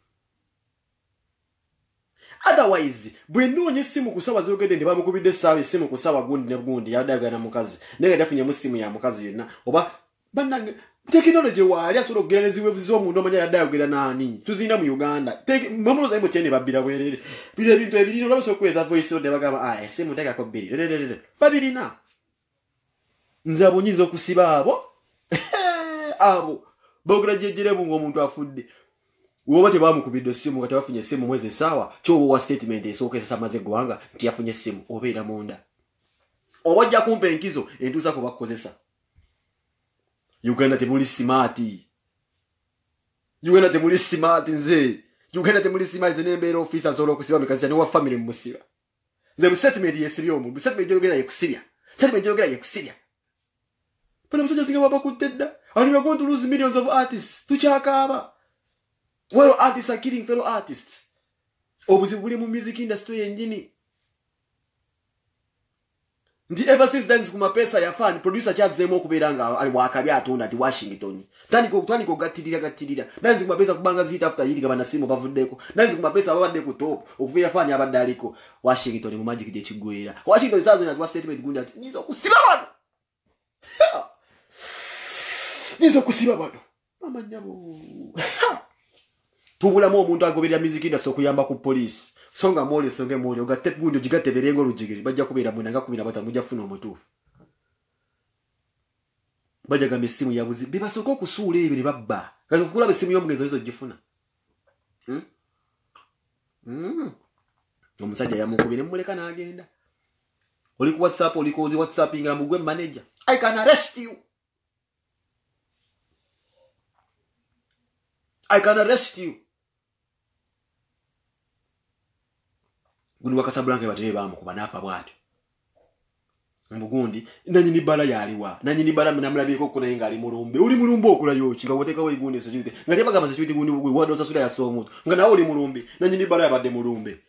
Otherwise, bwe nonye simu kusawa zogede ndi bamukubidde sawa simu kusawa gundi ne gundi yadagana mukazi. Nenge dafunye musimu ya mukazi yonna. Oba banange technology wali asobola okugera neziwe vizo mu ndomanya yadagera nani. Tuzina mu Uganda. Mamulo zaimo chene babira bwerere. Bile bintu ebiri no baso kweza voice note bagamba simu taka ko biri. Babirina. Nzabo nyizo kusiba abo. Abo. Bogera jejere bungo omuntu afudde. Uwo tebamukubidde essimu kati bafunye essimu mwezi sawa kyo wa statement esooka samaze gwanga nti yafunye essimu obeera munda obajja kumpa enkizo entuusa ko bakozesa. Uganda temuli smart. Uganda temuli smart nze. Uganda temuli smart nze nembeera officer solo okusiba mikazi ne wa family musiba. Nze statement yesibya omuntu statement yogera yekusibya. Statement yogera yekusibya. Pana musajja singa baba kutedda. Ali we are going to lose millions of artists. Tuchakaaba. Well, artists are killing fellow artists. Obuzibu buli mu music industry yenjini. Ndi ever since then kuma pesa ya fan producer kyazemo okubeera nga ali wakabya atunda ati Washington. Tani ko gatirira. Nanzi kuma pesa kubanga zita after yiri gabana simu bavuddeko. Nanzi kuma pesa babadde ku top okuvuya fan abadde aliko Washington mu magic de kigwera. Washington sazo na statement gundi ati nizo kusiba bano. Nizo kusiba bano. Mama nyabo. Tubula mo omuntu agoberera music industry okuyamba ku police. Songa mole songe mole ogate gundi ogigate berengo lujigiri bajja kubeera munanga 17 mujja funa omutuufu. Bajja gambe simu yabuzi bibasoko okusuula ebiri babba. Kati kulaba simu y'omugenzi ezo gifuna. Omusajja yamukubira muleka n'agenda. Oli ku WhatsApp oli ku WhatsApp nga mugwe manager. I can arrest you. I can arrest you. Gundi wa Casablanca batebe bamukuba nafa bwatu. Mbugundi nanyini bala yaliwa. Nanyini bala namulabiko kuna inga ali mulumbe. Uli mulumbe okula yochi nga woteka we gundi security. Ngati bagamba security gundi wado sasula ya so mutu. Nga nawo oli mulumbe. Nanyini bala yabadde mulumbe.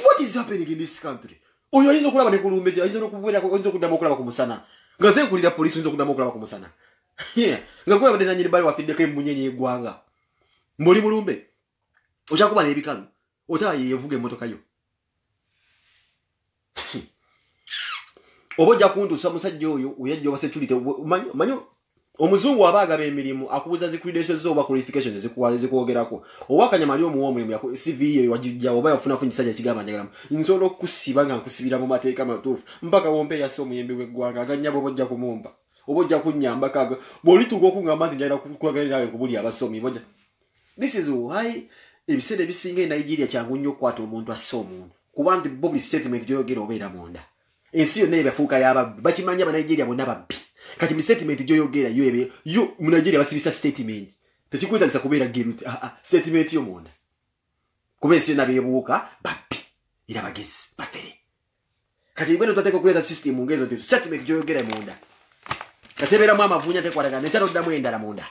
What is happening in this country? Oyo ayizo kulaba ne kulumbe, ayizo kubwera ayizo kudama okulaba ku musana. Nga ze kulira police ayizo kudama okulaba ku musana. Yeah. Nga kwa badde nanyini bala wafiddeko emunyenye egwanga. Mboli mulumbe. Oshakuba ne ebikalu. Otaye yevuge motoka yo. Oboja kuntu samusajja oyo uyajja wasecurity manyo omuzungu abaga emirimu akubuza zi credentials zo ba qualifications zikuwogerako owakanya mali omuwomu ya CV yo wajja oba yafuna funyi sajja kigamba njagala nsolo kusiba nga nkusibira mu mateeka matufu mpaka wombe yaso muyembe wegwanga aganyabo bojja kumumba obojja kunyamba kaga boli tugo kungamba nti njagala kulagalira nawe kubuli abasomi bojja. This is why ebisede bisinga Nigeria kyangu nnyo kwata omuntu asomo kubandi bobli statement yogera obeera monda. Ensi yonna ebafuuka y'ababbi bakimanya ba Nigeria bonna babbi kati mi statement gyoyogera yo mu Nigeria basibisa statement tekikwetagisa kubeera guilty statement y'omunda kuba ensi yonna beebuuka babbi era bagezi bafere kati bwene twateeka okuleeta system ngezo nti statement gyoyogera munda kati ebeeramu amavuunya tekwatagana nekyala oddamu endala munda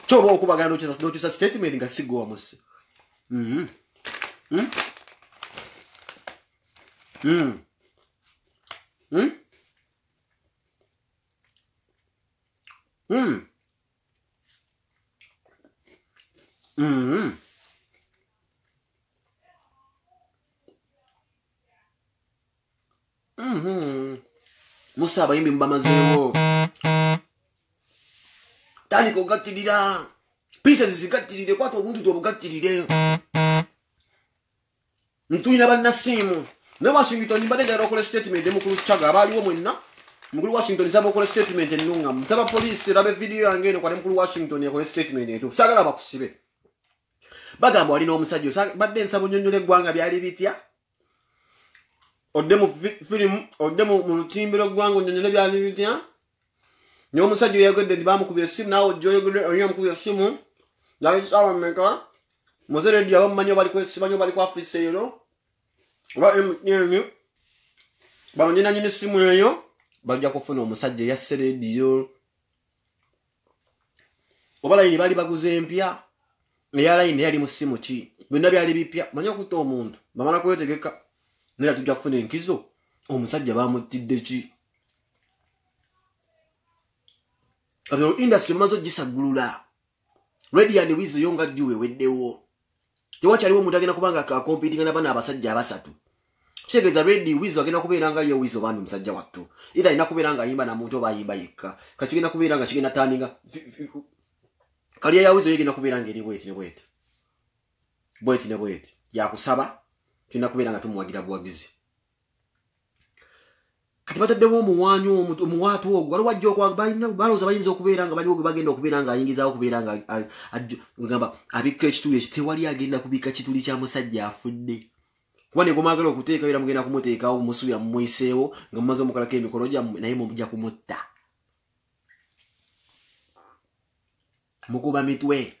kyoba okubagana n'okyusa statement nga siggowa musi Musa abayimbi mubamazeewo tandika ogattirira pieces zigattirire kwata obuntu obugattirire ntulina bannasiimu ne Washington mbadde njagala okola statement mukulu Chaga abaaliwo mwenna mukulu Washington nsaba okola statement ennungamu nsaba poliisi labe video yange eno kwale mukulu Washington ekole statement etuufu saagala bakusibe bagamba walina omusajja badde nsaba onnyonnyola eggwanga byali bitya odde mu firimu odde mu lutimbiro ggwanga onnyonnyola byali bitya naye omusajja oyogedde nti bamukubira essimu naawe ojja oyogedde olina mukubira essimu naye sawa mmeka muze rediyo abamumanyi simanyi bali ku afisa ero oba MTN banonyina nyina essimu eyo bajja kufuna omusajja eyasse rediyo oba layini baali baguze empya eya layini yali mu ssimu ki byonna byali bipya manya okutta omuntu bamala kwetegeka naye tujja kufuna enkizo omusajja bamuttidde ki kati industry maze ogisagulula rediyo and wizo yo nga jjuwe weddewo tewakyaliwo omuntu agenda kubanga akompitinga n'abaana abasajja abasatu kitegeeza rediyo wizo agenda kubeera nga yo wizo bambi musajja wattu era alina kubeera nga ayimba namuntu oba ayimba yekka kakigenda kubeera nga kigenda tandinga kaliya ya wizo yegenda kubeera nga eri bweti ne bweti bweti ne bweti yakusaba tulina kubeera nga tumuwagira buwagizi kati bataddemu omuwaanyi omuwaatu ogwo waliwo ajja balowooza bayinza okubeera nga baliwo gwe bagenda okubeera nga ayingizaawo okubeera nga gamba abikka ekituli ekyo tewali agenda kubikka kituli kya musajja afudde kuba ne gwemwagala okuteeka era mugenda kumuteekawo musuubira mumwiseewo nga mumaze omukolako emikolo gyammwe naye mujja kumutta mukuba mitwe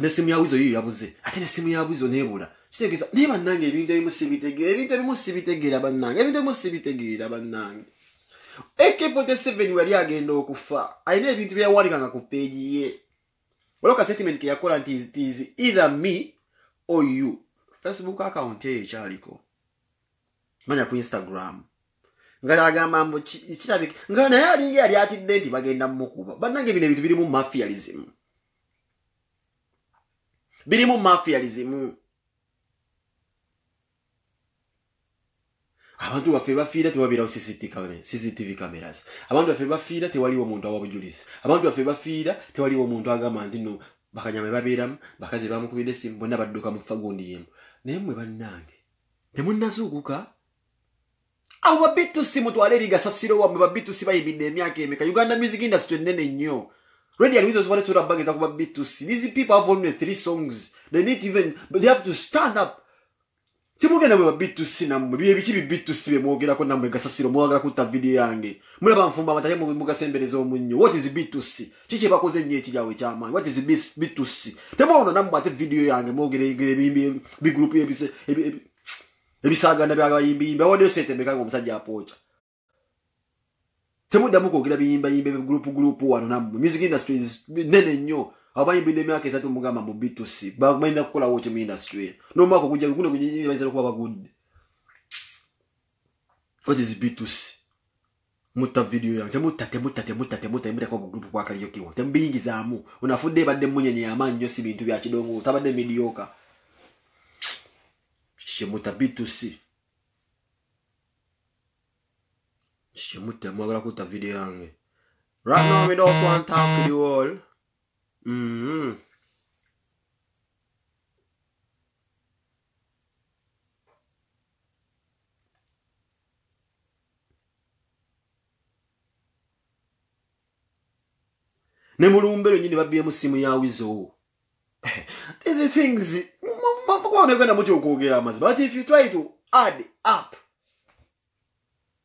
nesimu ya wizo yiyo yabuze ate nesimu ya wizo nebula kitegeeza naye bannange ebintu ebimu sibitegeera bannange AK47 wali agenda okufa alina ebintu byawandikanga ku peegi ye waliwo ka statement ke yakola nti it is either me or you Facebook account ye ekyaliko manya ku Instagram nga agamba mbu kirabika nga naye alinga yali atidde nti bagenda mmukuba bannange bino ebintu birimu mafialism abantu baffe bafiira tewabeerawo CCTV cameras abantu baffe bafiira tewaliwo omuntu awabujulizi abantu baffe bafiira tewaliwo omuntu agamba nti no bakanyama babeeramu bakazi bamukubidde essimu bonna badduka mu fagundi yemu naye mmwe bannange temunnazuukuka abo babitusi mutwale erigasasiro wammwe babitusi bayimbidde emyaka emeka Uganda music industry ennene nnyo Radio and Wizo's wanted to rap back about B2C. These people have only 3 songs. They need even, but they have to stand up. Timugenda mwe B2C namwe bibi B2C be mwogera ko namwe gasasiro mwagala kutta video yange. Mulaba mfumba matale mu mugasembereza omunyo. What is B2C? Chiche bakoze nnyo ekijyawe ky'amaanyi. What is B2C? Temwono namwe ate video yange mwogere bimbi bi group ebise ebisaganda by'abayimbi. Bawode sente mbeka omusajja apocha. Temuda mukwogera biyimba group wano namwe music industry is nene nnyo abayimbi emyaka esatu mugamba mu B2C bamayinza kukola wote mu industry nomwaka kujja kuno kunyinyi bayinza kuba bagudde. What is B2C? Mutta video yange temutta ko group kwa kaliyo kiwo tembingizaamu unafudde badde munyenye yamanyi nyo si bintu bya kidongo tabadde mediocre mutta B2C Chimutte mwagala kutta video yange. Right now we just want to talk to you all. Ne mulumbero nyini babye musimu ya wizo. This many things. But if you try to add up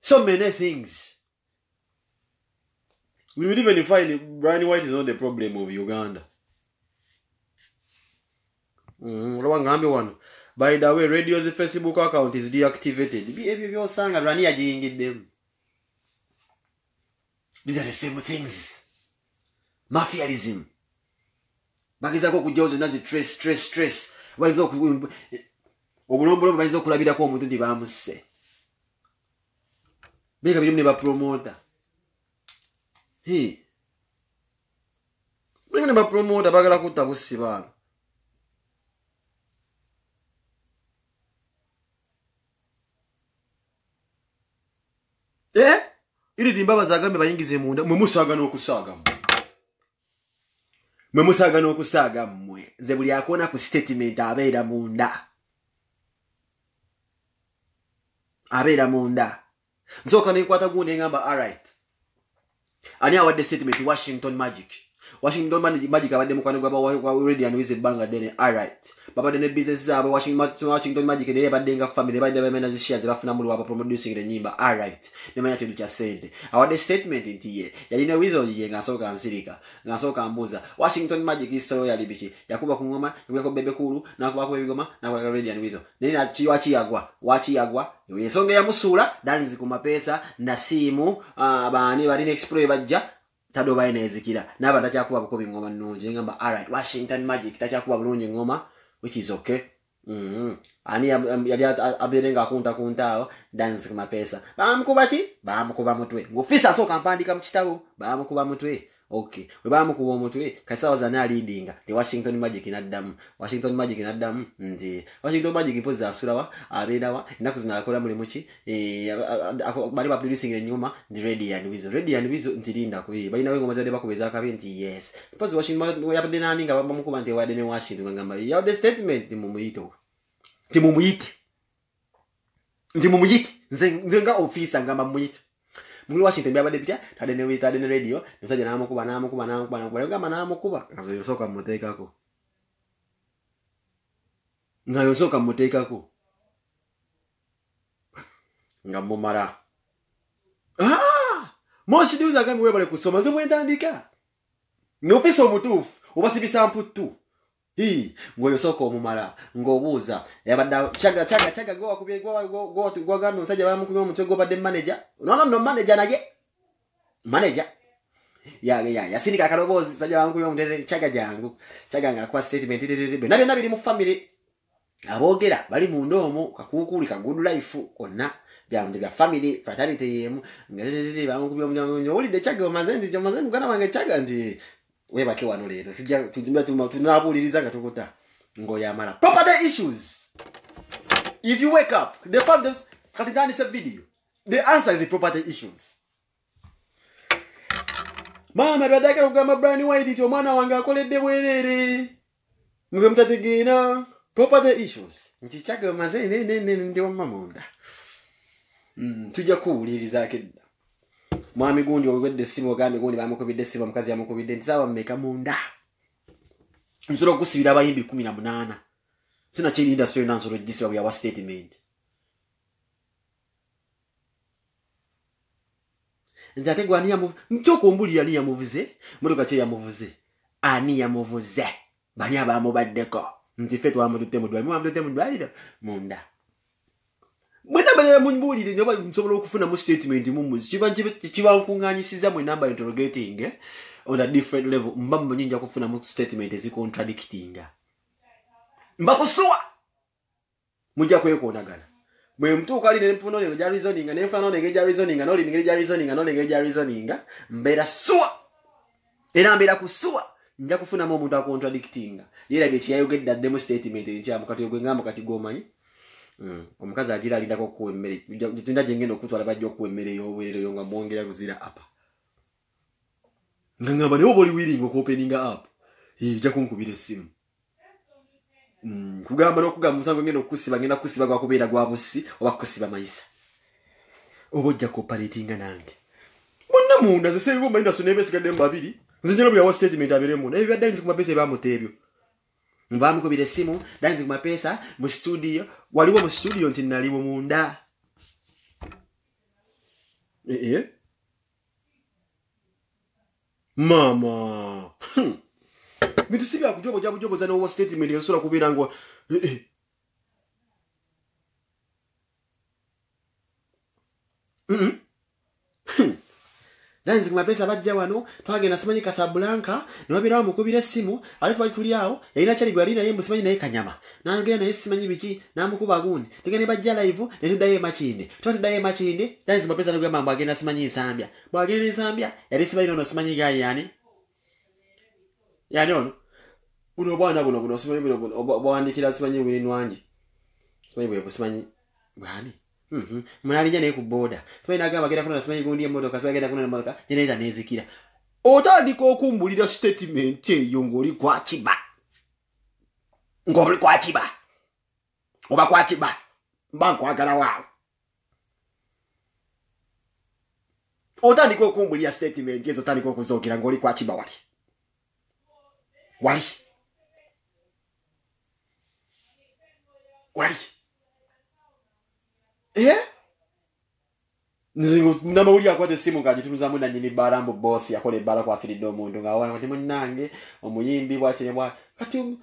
so many things, we will even find Brani White is not the problem of Uganda. By the way, Radio's Facebook account is deactivated. These are the same things. Mafiaism. Bagizako kujozo nazi stress. Waizo ku obulombo baizo kulabira ko omuntu ndi bamuse. Beka biri ne ba promoter. Biri ne ba promoter bagala kutabusiba. Ili dimba zagambe bayingize munda mwe musaga n'okusaga mmwe nze buli akona ku statement abeera munda nzoka nenkwata gundi ngamba alright ani awadde statement Washington Magic abadde mukwano gwa Radio and Wiz Banga dene alright baba dene business zaabwe Washington Magic naye badde nga family badde bamena zi shares bafuna mulu wapa producing enyimba alright nemanya kintu kya sente awadde statement nti ye yalina Wizo ye ngasoka nsirika ngasoka mbuza Washington Magic isoro yali bichi yakuba ku ngoma yako bebe kulu nakuba ku ebigoma nakuba Radio and Wiz nene wachiyagwa yesonga ya musula danzi ku mapesa na simu abani bali explore bajja tado baina ezikira naba tachakuba bukobi ngoma nnungi ngamba alright Washington Magic tachakuba bulungi ngoma which is okay ani yali aberenga kunta dance kuma pesa bamukuba mutwe ngofisa so kampandika mu kitabo bamukuba mutwe okay we bamukuba mutwe katsawa zana leadinga the Washington Magic naddamu ndi Washington Magic ipoza asurawa abedawa nakuzina akola muri muki bali ba producing enyuma ndi Radio and Wiz ntirinda ko bayina ngoma zade bakubeza akabenti yes ipoza Washington yapade nani nga bamukuba nti wade ne Washington ngamba ya the statement mumuyito timumuyite nze nga officer ngamba muyite muri Washington byabade bitya tadene radio msaje namukuba ngamba namukuba ngazo yosoka mutekako ngamumara moshi diuza kami webale kusoma ze mwentandika ni officer omutufu obasibisa mputu ngoyo soko omumala ngobuuza yabadda chaga go akubye go gambe musajja bamukubye omutwe go badde manager no manager naye manager ya sindika karobozi musajja bamukubye omutwe chaga nga kwa statement nabyo biri mu family abogera bali mu ndomo kakukulika good life konna bya family fraternity yemu ngere bamukubye omutwe olide chaga mazenzi gana wange chaga ndi webake wano lero tujja tunabuliriza nga tukuta ngoyamala property issues. If you wake up the fact is katikani sa video the answer is the property issues. Mama badaka kugamba Brani White ti omwana wange akoledde bwerere mube mutategena property issues ntichaga mazene ndi wamamunda tujja kuwuliriza kedda mwami gundi ogwedde simu ogambe gundi bamukubidde simu mukazi yamukubidde ntisawa mmeka munda nsolo kusibira abayimbi 18 sina chiri industry nansolo gisiwa bya wa statement ntategwa ani yamu mchoko mbuli yani yamuvuze mudoka che yamuvuze ani yamuvuze bani abamubaddeko ntifetu wa mudutemu dwali munda mwenda bale munbulire nyoba nsobola okufuna mu statement mumuzi kiba nkunganyisiza mu number interrogating on a different level mbambo nyinja kufuna mu statement ezi contradicting mbakusuwa mujja kwekonagana mwe mtu kali ne mpuno ne reasoning ne mfano ne reasoning mbera suwa era mbera kusuwa nja kufuna mu muntu contradicting yera bye kyayogedda demo statement nja mukati ogwengamba kati gomanyi omukazi agira alindako kuwemmere tunda jengendo kutwala bajjo kuwemmere yobwere yonga mwongera kuzira apa ngangaba ne oboli wiringo ko opening up ija kunkubira simu kugamba nokugamba musango ngendo ngenda kusiba kwa kubeera gwa busi oba kusiba mayisa obojja cooperating nange monna munda zese bibo mainda sunebe sigadde mbabiri nzinjira bya wa statement abere munda ebyo dance kuma pese ba mutebyo Mbamukubira essimu danzi kumapesa mu studio waliwo mu studio nti naliwo munda mama bintu sibya kujobo za no statement yosula kubira ngo danzi kumapesa bajja wano twagenda simanyi Casablanca nobirawo mukubira essimu alifu alituliawo yalina kyali gwalina ye musimanyi naye kanyama nagenda naye simanyi biki namukuba gundi tegene bajja live netudayo makinde twatudayo makinde danzi kumapesa nogamba mambo agenda simanyi Nsambya bwagenda Nsambya yali simanyi no simanyi gayi yani ono uno bwana buno simanyi buno bwandikira simanyi wini wangi simanyi bwe simanyi bwani Mwana naye ku boda. Twina gamba genda kuna simanyi gundi emotoka, simanyi genda kuna emotoka, generator nezikira. Otandika okumbulira statement eyo ngoli kwa Kiba. Ngoli kwa Kiba. Oba kwa Kiba. Mbanko agala wao. Otandika okumbulira statement ezo otandika okuzokira ngoli kwa Kiba wali. Wali. Namawuli akwate simu kagitunuza mwina nyini barambo boss yakole bala kwa afiride omuntu nga wana kati munange omuyimbi bwakine bwa kati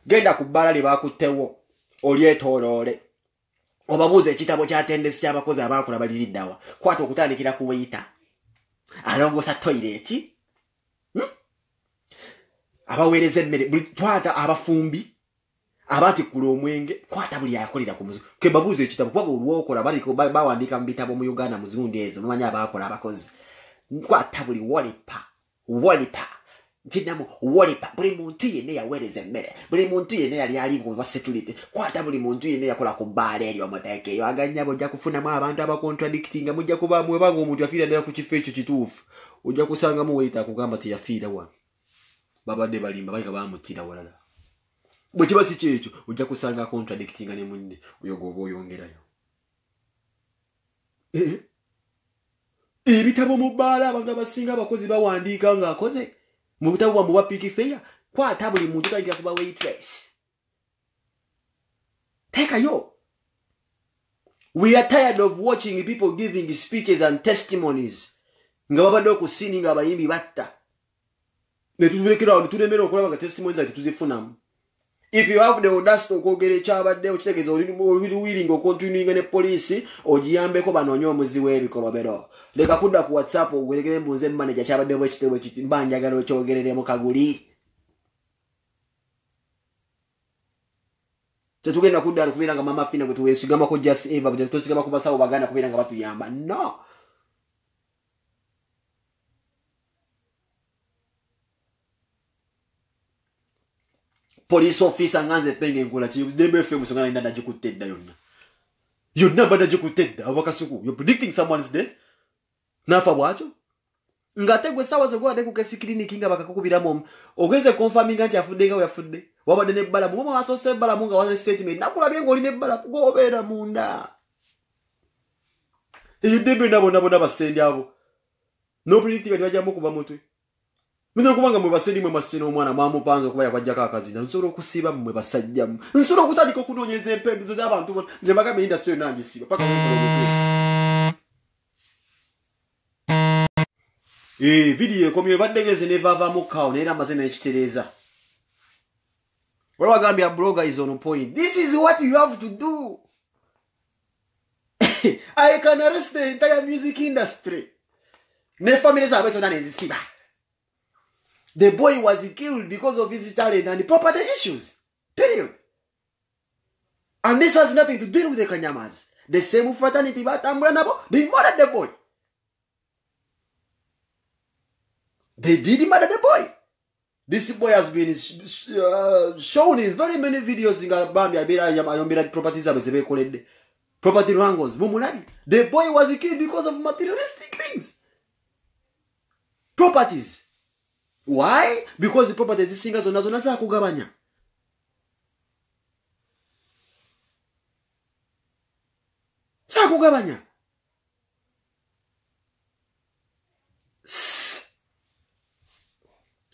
genda kubala libakutewo olyetolole obabuze ekitabo kya tendesi ky'abakozi abakola baliridawa kwata okutandikira kuweyita alongosa toilet abaweereza emmere buli twata abafumbi abati kulo omwenge kwata buli yakolera ku muzigo ke babuze ekitabo kwa olwokola baliko bawandika mu bitabo mu Uganda muzirundi ezo mumanya abakola abakozi kwata buli walipa kinamo walipa buli muntu yene yaweereza emmere buli muntu yene yali aligo basetulite kwata buli muntu yene yakola ku baale eri omuteke yo aganyabo ojja kufunamu abantu abakontradictinga mujja kuba mwebanga omuntu yafiira ndala ku kifo ekyo kituufu ojja kusanga muweyita kugamba teyafiira wa babadde balimba balika bamutira walala bwe kiba si kyekyo ojja kusanga contradictinga ne munne oyo goba oyongerayo ebitabo mu bbaala abantu abasinga abakozi bawandiika ng'akoze mu butabo bwa muba piki feya kwata buli muntu tandika kuba waitress tekayo. We are tired of watching people giving speeches and testimonies nga babadde okusini nga abayimbi batta ne tulekerawo tulemera okulaba nga testimonies ati tuzifunamu. If you have the audacity okwogera ekyabadde okitegeeza oli willing okontinuinga ne poliisi ogiyambeko banoonye omuzi w'ebikolobero. Leka kudda ku WhatsApp ogwerekere mbuze manager kyabadde bwekitebwe ekiti mba njagala okyogereremu kaguli. Tetugenda kudda kubeera nga mama fina gwe tuweesigamako just eva bwe tusigama ku basawo baganda kubeera nga batuyamba. No. Police officer nganze penge nkula chi DBFM musongana ndanda jikutedda yonna. Yonna bada jikutedda abakasuku. You're predicting someone's death. Nafa bwacho. Ngate gwe sawa zo gwa ku clinic nga bakakukubira mom. Ogenze confirming anti afudde nga yafudde. Wabade ne bala mu mama asose bala munga wana statement. Nakulabye ngoli ne bala gobera munda. Edebe nabo basendi abo. No predicting ati bajamu kuba mutwe. Mino kubanga mwe basendi mwe masino omwana mwamu panzo kuba yakajjaka akazina nsoro kusiba mwe basajja nsoro kutandika okunoonyeza empembizo z'abantu nze mbagambe industry nangi siba paka video komye baddegeze ne vava mu kawo era amazina ekitereza wala wagambya blogger is on point. This is what you have to do. I can arrest the entire music industry. Ne family zabe zona nezisiba. The boy was killed because of his talent and property issues. Period. And this has nothing to do with the Kanyamas. The same fraternity Batamburanabo, they murdered the boy. They did murder the boy. This boy has been shown in very many videos in Gambia, properties, property wrangles. The boy was killed because of materialistic things. Properties. Why? Because the properties is singers on Nazonasa Kugabanya. Sakugabanya.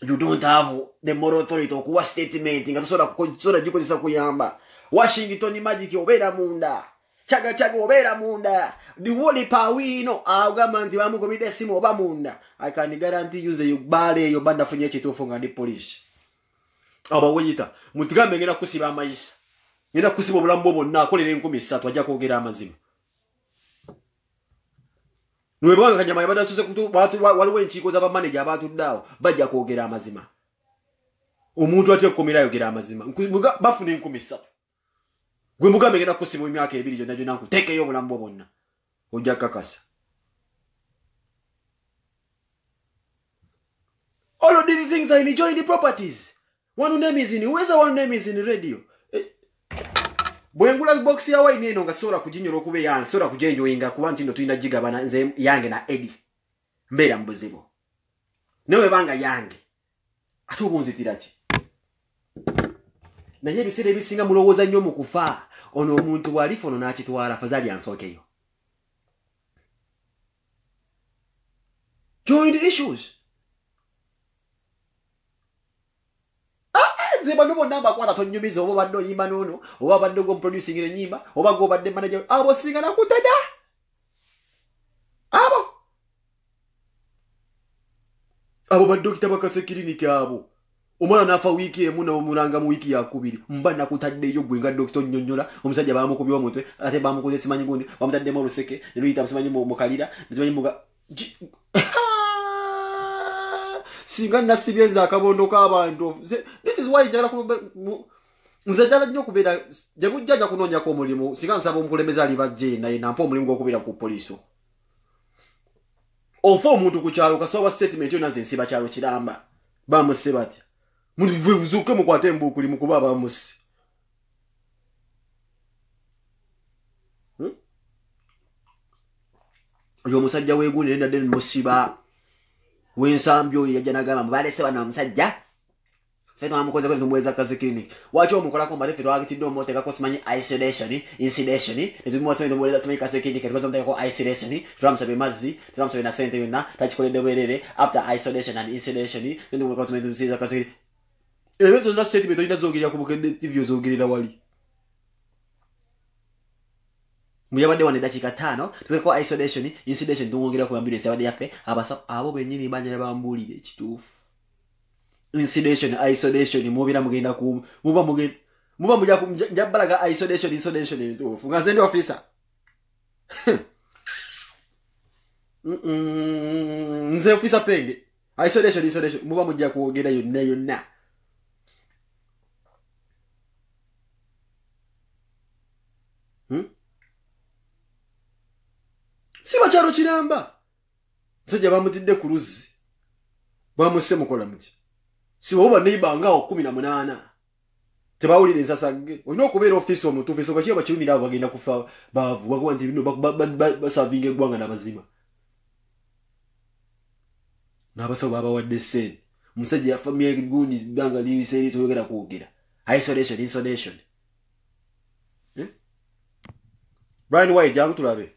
You don't have the moral authority okuwa statement nga tosobola gikozesa kuyamba. Washington Magic obera munda. Chaga obera munda. The whole pawino agamba nti bamugobide simu oba munda. I can guarantee you ze yubale yo banda funye kitufu nga ndi police. Aba weyita mutigambe ngena kusiba amayisa. Ngena kusiba obulambo bonna akolere 13 ajja kwogera amazima. Nwebanga kanyama yabada tuse kutu batu waliwo enchiko za manager abantu dawo bajja kwogera amazima. Omuntu ate komira yogera amazima. Bafune 13. Gwe mugambe ngena kusiba emyaka 2 jonna jonna nkuteke yo obulambo bonna. Ojja kakasa. All of these things are enjoying the properties. One name is in uweza, one name is in radio. Bwengula box ya wine eno nga sola kujinyoro kube ya sola kujenjo inga kuwanti ndo tuina jiga bana nze yange na Eddie. Mbera mbuzibo. Newe banga yange. Atu bunzitirachi. Na yebi sire bisinga mulowoza nnyo mu kufa. Ono omuntu walifu ono nakitwala fazali ansookeyo. Join the issues. Zeba nubo namba kwa tonyumiza obo baddo yimba nono oba baddo go producing ile nyimba oba go badde manager abo singa na kutada abo baddo kitaba kase clinic abo omwana nafa wiki emuna omulanga mu wiki ya 2 mba nakutadde yo gwenga doctor nyonyola omusajja bamukubiwa mutwe ate bamukoze simanyi gundi bamutadde mu ruseke ne luyita simanyi mu kalira simanyi muga singa nasibyenza akabondo k'abantu. This is why njala nzajala nnyo kubeera jagujjaja kunonya ko mulimu singa nsaba omukulembeze ali bajje naye nampa omulimu gw'okubeera ku police. Ofo omuntu ku kyalo kasoba statement yo naze nsiba kyalo kiramba bamuse batya muvuzuke mukwate embukuli mukuba bamuse. Oyo musajja weegune ndadde musiba wensambyo yajanagama mubalese bana omusajja feto amukoze ko tumweza kazi clinic wacho omukola ko mbale feto agitiddo moteka ko simanyi isolation incidation ezimwe tsendo mweza simanyi kazi clinic kazo mteka ko isolation turamsabe mazi turamsabe na sente yona tachikolede bwerere after isolation and incidation ndo mweza simanyi tusiza kazi ebezo na statement ina zogirya ku bukende TV zogirira wali muyabade wane dakika 5 tukeko isolation incident ndongera ku ambulance abade yafe abasa abo benyini banyira bambulire kitufu incident isolation mubira mugenda ku muba mujja njabalaga isolation ntufu ngaze ndi officer nze officer penge isolation muba mujja kuogera yonna Siba charo kiramba. Nsajja bamutidde ku luzzi. Bamuse mukola muti. Siba oba neighbor ngao 18. Tebawulire nsasage. Olina okubeera office omutuufu so kakiba kirumira abo bagenda kufa baavu. Bakuba nti bino basavinga eggwanga n'abazima. N'abasawo babawadde ssente. Omusajja yafa myezi gundi banga libiseeri toyogera kwogera. Insolation. Brian White jangu tulabe.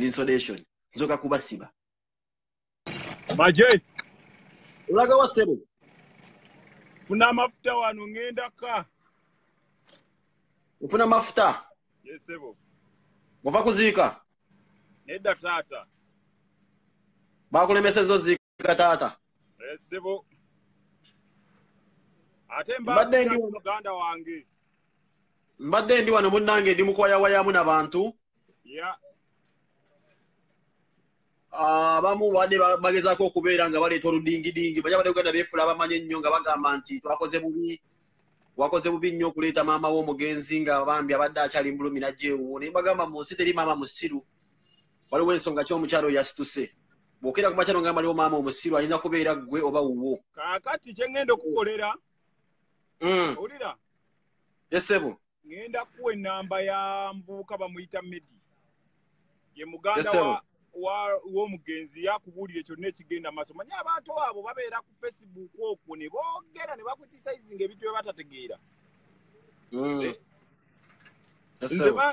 Insolation. Nzoka kubasiba. Maje. Ulaga wasebo. Funa mafuta wano ngenda ka. Ufuna mafuta? Yes sebo. Muva kuzika? Nedda tata. Bakulemesa zo zika tata. Yes sebo. Ate mbadde ndi muganda wange. Mbadde ndi wano munnange ndi mukwaya wayamu n'abantu. Yeah. Bamu wade bagezako okubeera nga baleeta oludingidingi bajja bade Uganda beefula abamanye ennyo nga bagamba nti wakoze bubi nnyo okuleeta maama w'omugenzi nga bambi abadde akyali mbulumi najjeewo ne bagamba mu nsi teri maama musiru waliwo ensonga ki omukyalo yasituse bw'okera ku makyalo nga maliwo maama omusiru ayinza kubeera ggwe oba wuwo kaakati kye ngenda okukolera owulira yesebo ngenda kuwa ennamba ya mbuuka bamuyita Medi ye muganda w'omugenzi yakubuulire kyonna ekigenda maaso manyi abantu abo babeera ku Facebook okwo ne boogera ne bakutisayizinga ebintu bye batategeera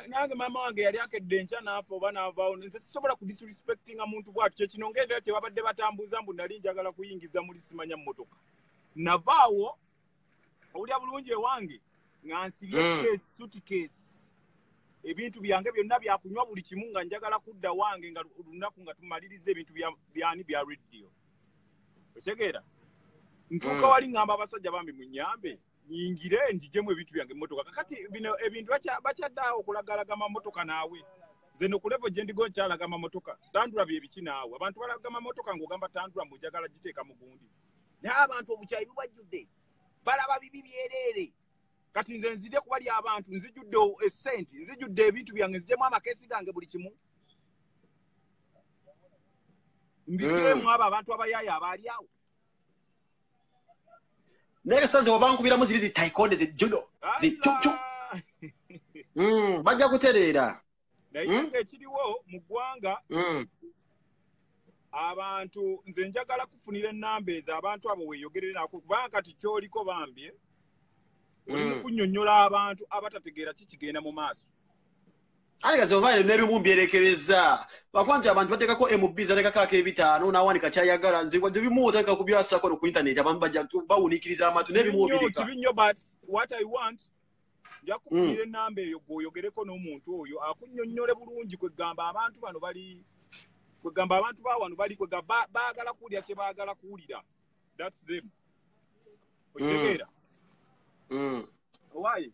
nange mama wange yali akedde enkya n'afa oba n'avaawo nze sisobola ku disrespectinga muntu bwatu kyekino ngenda tebabadde batambuza mbu nali njagala kuyingiza muli simanya mmotoka navaawo owulya bulungi ewange nga nsibye suitcase ebintu byange byonna byakunywa buli kimu nga njagala kudda wange nga lunaku nga tumaliriza ebintu byani bya radio otegeera ntuuka wali ngamba abasajja bambi munyambe nyingire ndijemu ebintu byange mmotoka kakati bino ebintu bakyaddawo okulagalaga mamotoka naawe nze nokulevo gye ndigo nkyalaga mamotoka tandula bye biki naawe abantu balaga mamotoka ng'ogamba tandula mujagala giteeka mu gundi naye abantu obukyayi bubajjudde balaba bibi byereere kati nze nzidde kubali abantu nzijudde essenti nzijudde ebintu byange nzijemu amakeesi gange buli kimu mbikiremu abo abantu abayaaya abaali awo nere sanze wabankubiramu ziri zitayikonde zijudo zicucu bajja kutereera naye ekiriwo mu ggwanga abantu nze njagala kufunira ennamba ezo abantu abo weeyogerere nako kubanga kati kyoliko bambye oli mu kunnyonnyola abantu abatategeera kikigenda mu maaso aligaze ovaire n'ebimu mbyerekereza bakwanti abantu bateekako MB zateekako ebitaano n'awanika kyayagala nze wadde bimu oteeka ku byasako ku internet abantu bajja bawuniikiriza amatu n'ebimu obireka kibinyo but what I want nja kufunira ennamba eyo gw'oyogereko n'omuntu oyo akunnyonnyole bulungi kwegamba abantu bano bali kwegamba abantu bawano bali kwegamba baagala kuwulira kye baagala kuwulira that's them okitegeera why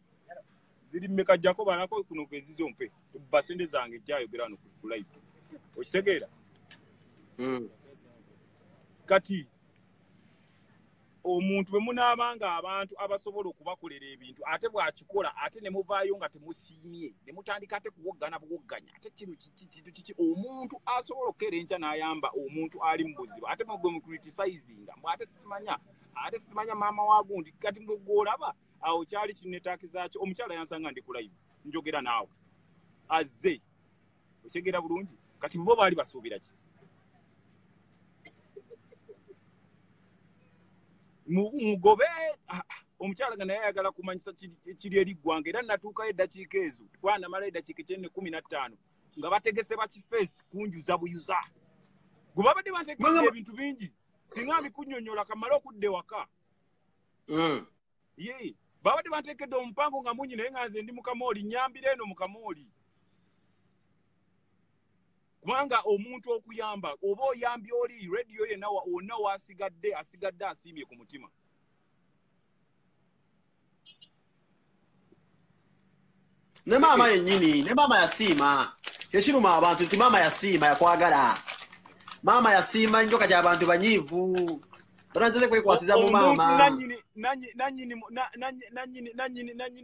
ziri mmeka jako balako kuno kwezizo mpe basende zange jayogera wano ku live okitegeera kati omuntu bwe munaabanga abantu abasobola okubakolera ebintu ate bw'akikola ate ne muvaayo nga temusiimye ne mutandika ate kuwoggana buwogganya ate kino kiki omuntu asobola okukeera enkya n'ayamba omuntu ali mu buzibu ate mugwe mu criticizinga mbw ate simanya maama wagundi kati mugwolaba awo kyali kinetaakizakyo omukyala yansanga ndi ku live njogera naawe azze okyegera bulungi kati bo baali basuubira ki mugobe omukyala nga naye ayagala kumanyisa kiri eri ggwanga era natuukayo eddakiika ezo twanamala eddakiika 15 nga bategese bakifeesi kunjuza buyuza gwe babadde bantekedde ebintu bingi singa mbikunnyonnyola kamale okudda ewaka ye babadde bantekedde omupango nga mungi naye nga nze ndi mukamooli nyambira eno mukamooli kubanga omuntu okuyamba oba oyambye oli radio yenna wonna wasigadde asiimye ku mutima ne maama yennyini ne maama yasiima kyekiruma abantu nti maama yasiima yakwagala maama yasiima nnyo kati abantu banyiivu bananzeze kwekwasiza mu maama nanyini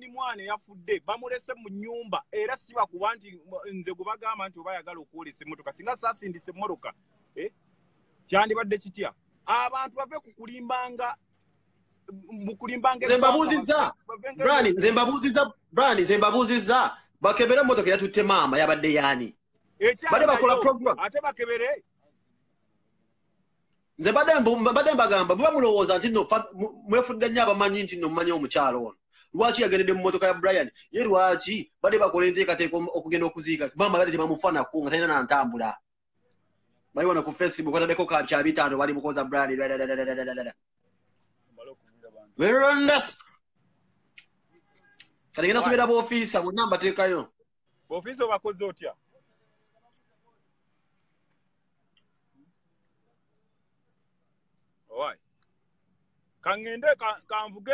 mwana yafudde bamulese mu nnyumba era siba kuba nti nze gwe bagamba nti oba yagala okwolesa emmotoka singa saasindisa emmotoka kyandibadde kitya abantu bave kukulimbanga nze mbabuuzizza bakebere emmotoka yatutte maama yabadde yaani bade bakola program ate bakebere nze badde mbagamba buba mulowooza nti nno mwefudde nnyo abamanyi nti nno mumanyi omukyalo ono lwaki yagendedde mu mmotoka ya Brian ye lwaki badde bakola enteekateeka okugenda okuziika maama badde tebamufanako nga talina nantambula bali wano ku Facebook bataddeko ka kya 5 bali mukoza Brian verondas kati ngenda sobera b'ofiisa bonna mbateekayo b'ofiisa obakoze otya kangende kanvuge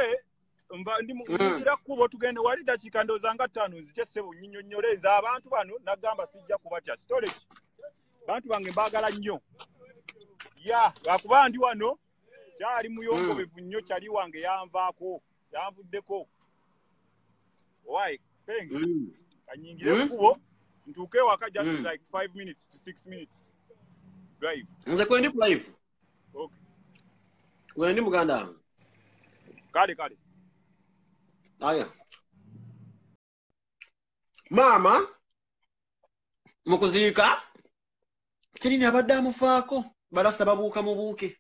mba ndi mugira kubo tugende wali dakiika ndooza nga 5 nzije ssebo nnyonnyoleza abantu bano nagamba sijja kubatya storage bantu bange mbaagala nnyo lwakuba ndi wano kyali muyongobevu nnyo kyali wange yanvuddeko kanyingire kubo ntuuke ewaka just like 5 minutes to 6 minutes drive nze kwendi ku live okay wendi muganda wange kale aya maama mukuziika kinini abadde amufaako balasita babuuka mu buuke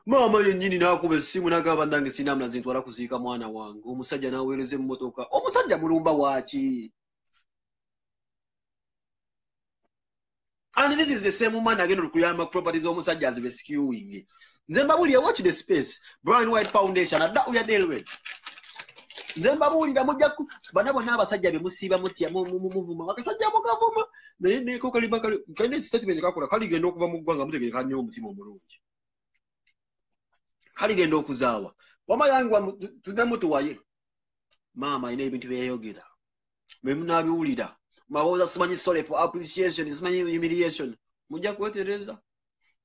Mama yennyini n'akuba essimu n'agamba ndange sina mulazi ntwala kuziika mwana wange omusajja n'aweereza emmotoka omusajja mulumba waaki and this is the same man agenda okuyamba properties omusajja as rescuing nze mbabulira watch the space Brian White Foundation adda uya Delwell nze mbabulira mujja bana bonna abasajja be musiiba mutya muvuma bakasajja mukavuma naye neko kaliba kali statement kakola kali genda okuva mu ggwanga mutegereka nnyo omutima omulungi kali genda okuzaawa wama yangu tunamutuwaye mama ine ebintu byeyogera mwe munabiwulira mawoza simanyi sorry for appreciation simanyi humiliation mujja kwetereza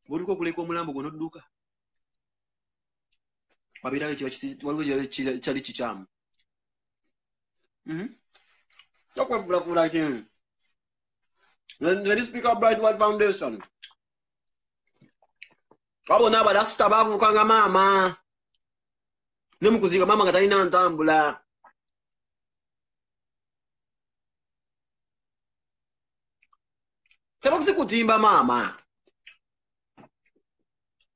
buliko kuleka omulambo gwo nodduka wabirayo waliwo kyali kikyamu yakwefulafula ki When speak of Bright White Foundation abona abalasita baavukanga maama ne mukuziika maama nga talina ntambula tebakusi kutimba maama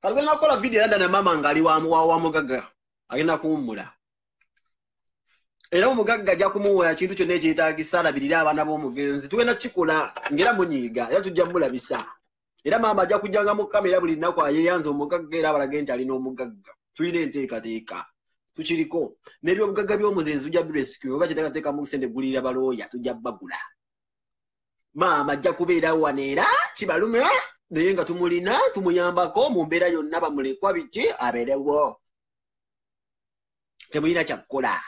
kalibena nakola video yanda na maama ngali wa mugagga agenda kuwummula era omugagga ajja kumuwoya kintu kyonna ekyetaagisa alabirira abaana b'omugenzi tugenda kikola ngera munyiiga era tujja mulabisa era maama ajja kujjanga mu kamera buli nnaku ayeyanza omugagga era abalage nti alina omugagga tulina enteekateeka tukiriko n'ebyobugagga by'omuzenzi tujja birescue oba kiteekateeka mu sente gulira balooya tujja bagula maama ajja kubeera wano era kibalume naye nga tumulina tumuyambako mu mbeera yonna bamulekwa biki abeerewo temulina kyakukola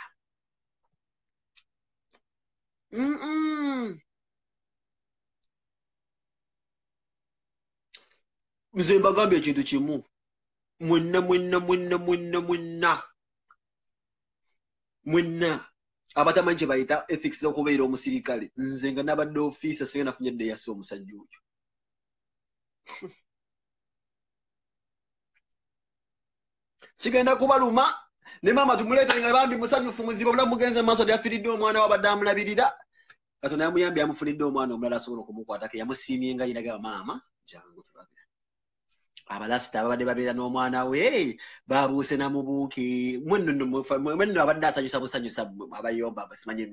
nze mbagambye ekintu kimu mwenna abatamanyi kye bayita ethics okubeera omusirikale nze nga nabadde ofiisa singa nafunye dde yasi omusajja oyo kigenda kubaluma ne maama tumuleetere nga bambi musanyufu muzibu obulamu mugenze maaso lyafiiridde omwana wabadde amulabirira katonda yamuyambye yamufunidde omwana omulala asobola okumukwatako yamusiimye nga yinaga maama jangu tulabira abalasita ababadde babeera n'omwana we babuuse namubuuki mwenno abadde asanyusa busanyusa abayomba basimanyi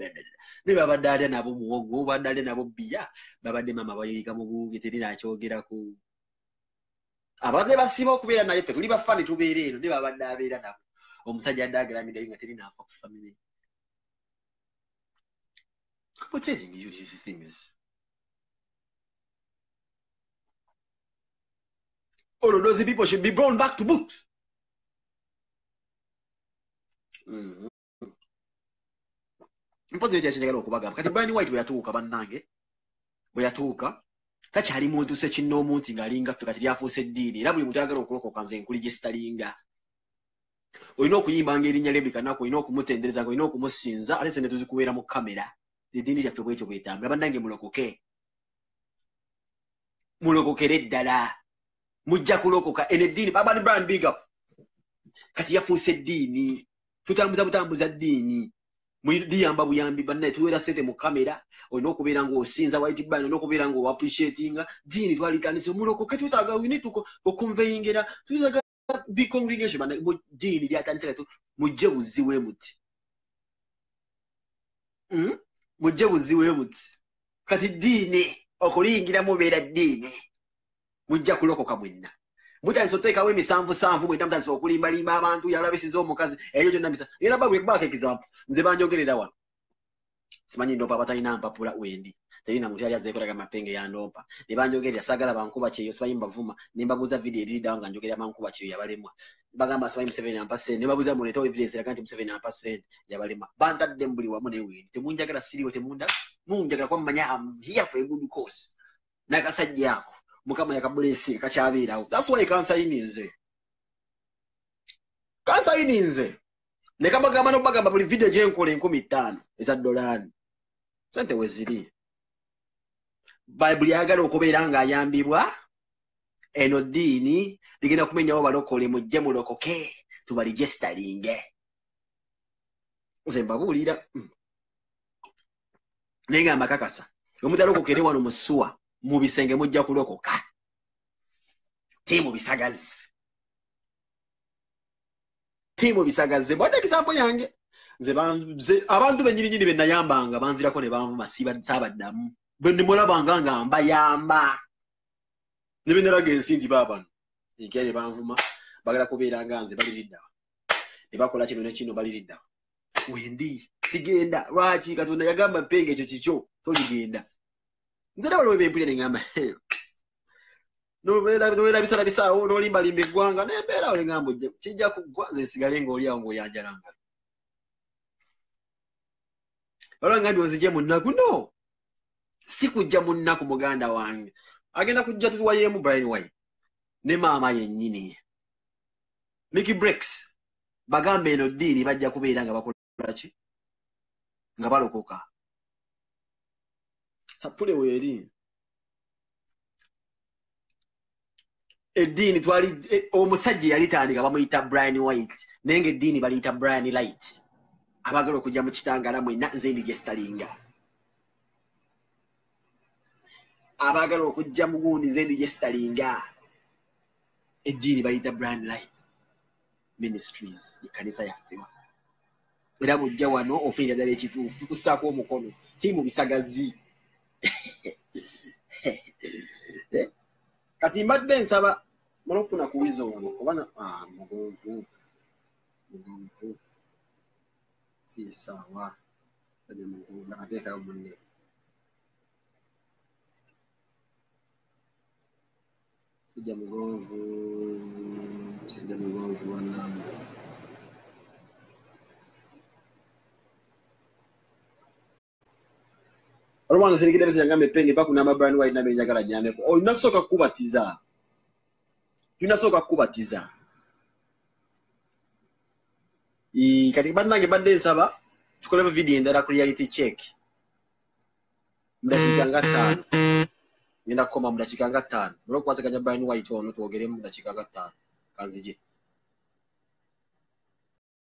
ne babadde alya nabo muwogo babadde alya nabo bbiya babadde maama bayiika mubuuki terinakyogerako abadde basiima okubeera naye ffe tuli bafani tubeera eno ne babadde abeera nabo omusajja adde agalamidde nga terinaafa ku famire I'm telling you these things. All of those people should be brought back to books. Mpozi ekyakyo njagala okubagamba kati Brian White bwe yatuuka bannange bwe yatuuka takyali muntu sekinnoomu nti ng'alinga ffe kati lyafuuse eddiini era buli muntu ayagala okulokoka nze nkuli gye sitalinga olina okuyimbanga erinnya Rebecca Nakku olina okumutenderezanga olina okumusinza ate sente tuzikubeera mu kamera eddiini lyaffe bwekyo bwetambula bannange mulokokere ddala mujja kulokoka eno eddiini babani Brian big up kati yafuuse eddiini tutambuza butambuza ddiini muyamba buyambi bannaye tuweera sente mu kamera olina okubeera ng'osinza White Brian olina okubeera ng'oappreciatinga ddiini twalikanise mulokoke twetaaga we need to conveyingera twetaaga big congregation bannaye ddiini lyatandise kati mujje buziwe muti mujje buziwe muti kati ddiini okuliyingira mubeera ddiini mujja kulokoka mwenna mutandise oteekawo emisanvusanvu mwenda mutandise okulimbalimba abantu yalabisiza omukazi eyo gyonna misa era baako example nze banjogerera wano simanyi ndopa abatalina mpapula wendi terina muntu yali azeekolaga mapenge ya ndopa ne banjogerera saagala bankuba kyeyo simanyi mbavuma ne mbabuuza video eriridawo nga njogerera bankuba kyeyo yabalemwa bagamba simanyi Museveni ampa ssente ne babuuza muleetawo evidence eraga nti Museveni ampa ssente yabalemwa bantadde mbuli wamu ne wendi temunjagala siriwo munjagala kuba mumanya am here for a good cause n'akasajja ako mukama yakabulesi kacyabeerawo that's why kansayininze ne kabagamba n'obagamba buli video gyenkola 50 eza $1 sente weziri Bible yagala okubeera ng'ayambibwa eno ddiini ligenda kumenyawo balokole mujje mulokoke tubaligestalinge nze mbabuulira naye nga amakakasa omutalokokere wano mu ssuwa mu bisenge mujja kulokoka ti mu bisagazi timu bisagaze bwate kisambo yange nze abantu benyini benayambanga banzirako ne banvuma sabaddamu bwe ndimulabanga ngamba yamba nebineraga ensinti babano ikere banvuma bagala kubeera nganze baliriddawa ne bakola kino nekino baliriddawa wendi sigenda lwaki katonda yagamba mpenge ekyo kikyo toligenda nze nawe lwebempulire ngamba nobeera bisala bisaawo nolimbalimba eggwanga nembeera ole ngamba ojja kijja kuggwa nze nsigale ng'oliawo ng'oyanjalanga olwa ngandi onzije mu nnaku no si kujja mu nnaku muganda wange agenda kujja tuliwayeemu Brian White ne maama yennyini Mickey Breaks bagambe eno ddiini bajja kubeera nga bakola ki nga balokoka sapule weeri eddiini twali omusajja yalitandika bamuyita Brian White naye nga eddiini baliyita Brian Light abagala okujja mu kitangala mwenna nze ndi gye sitalinga abagala okujja mu gundi nze ndi gye sitalinga eddiini baliyita Brian Light Ministries ekkanisa yaffe era bujja wano ofiira ddala ekituufu tukussaako omukono tiimu bisagazi kati mbadde nsaba mala okufuna ku wizo ono oba mugonvu si sawa nakateekayo munne sijja mugonvu wanange olwange serikira bese yangambe penge bakunamba Brian White nabe njagala nyameko olina kusooka kukubatiza tunasooka kukubatiza kati bannange badde nsaba tukoleva video endala ku reality check mudakika nga 5 ngenda kukoma mudakika nga 5 olwokukwasaganya Brian White ono twogeremu mudakika nga 5 kanzije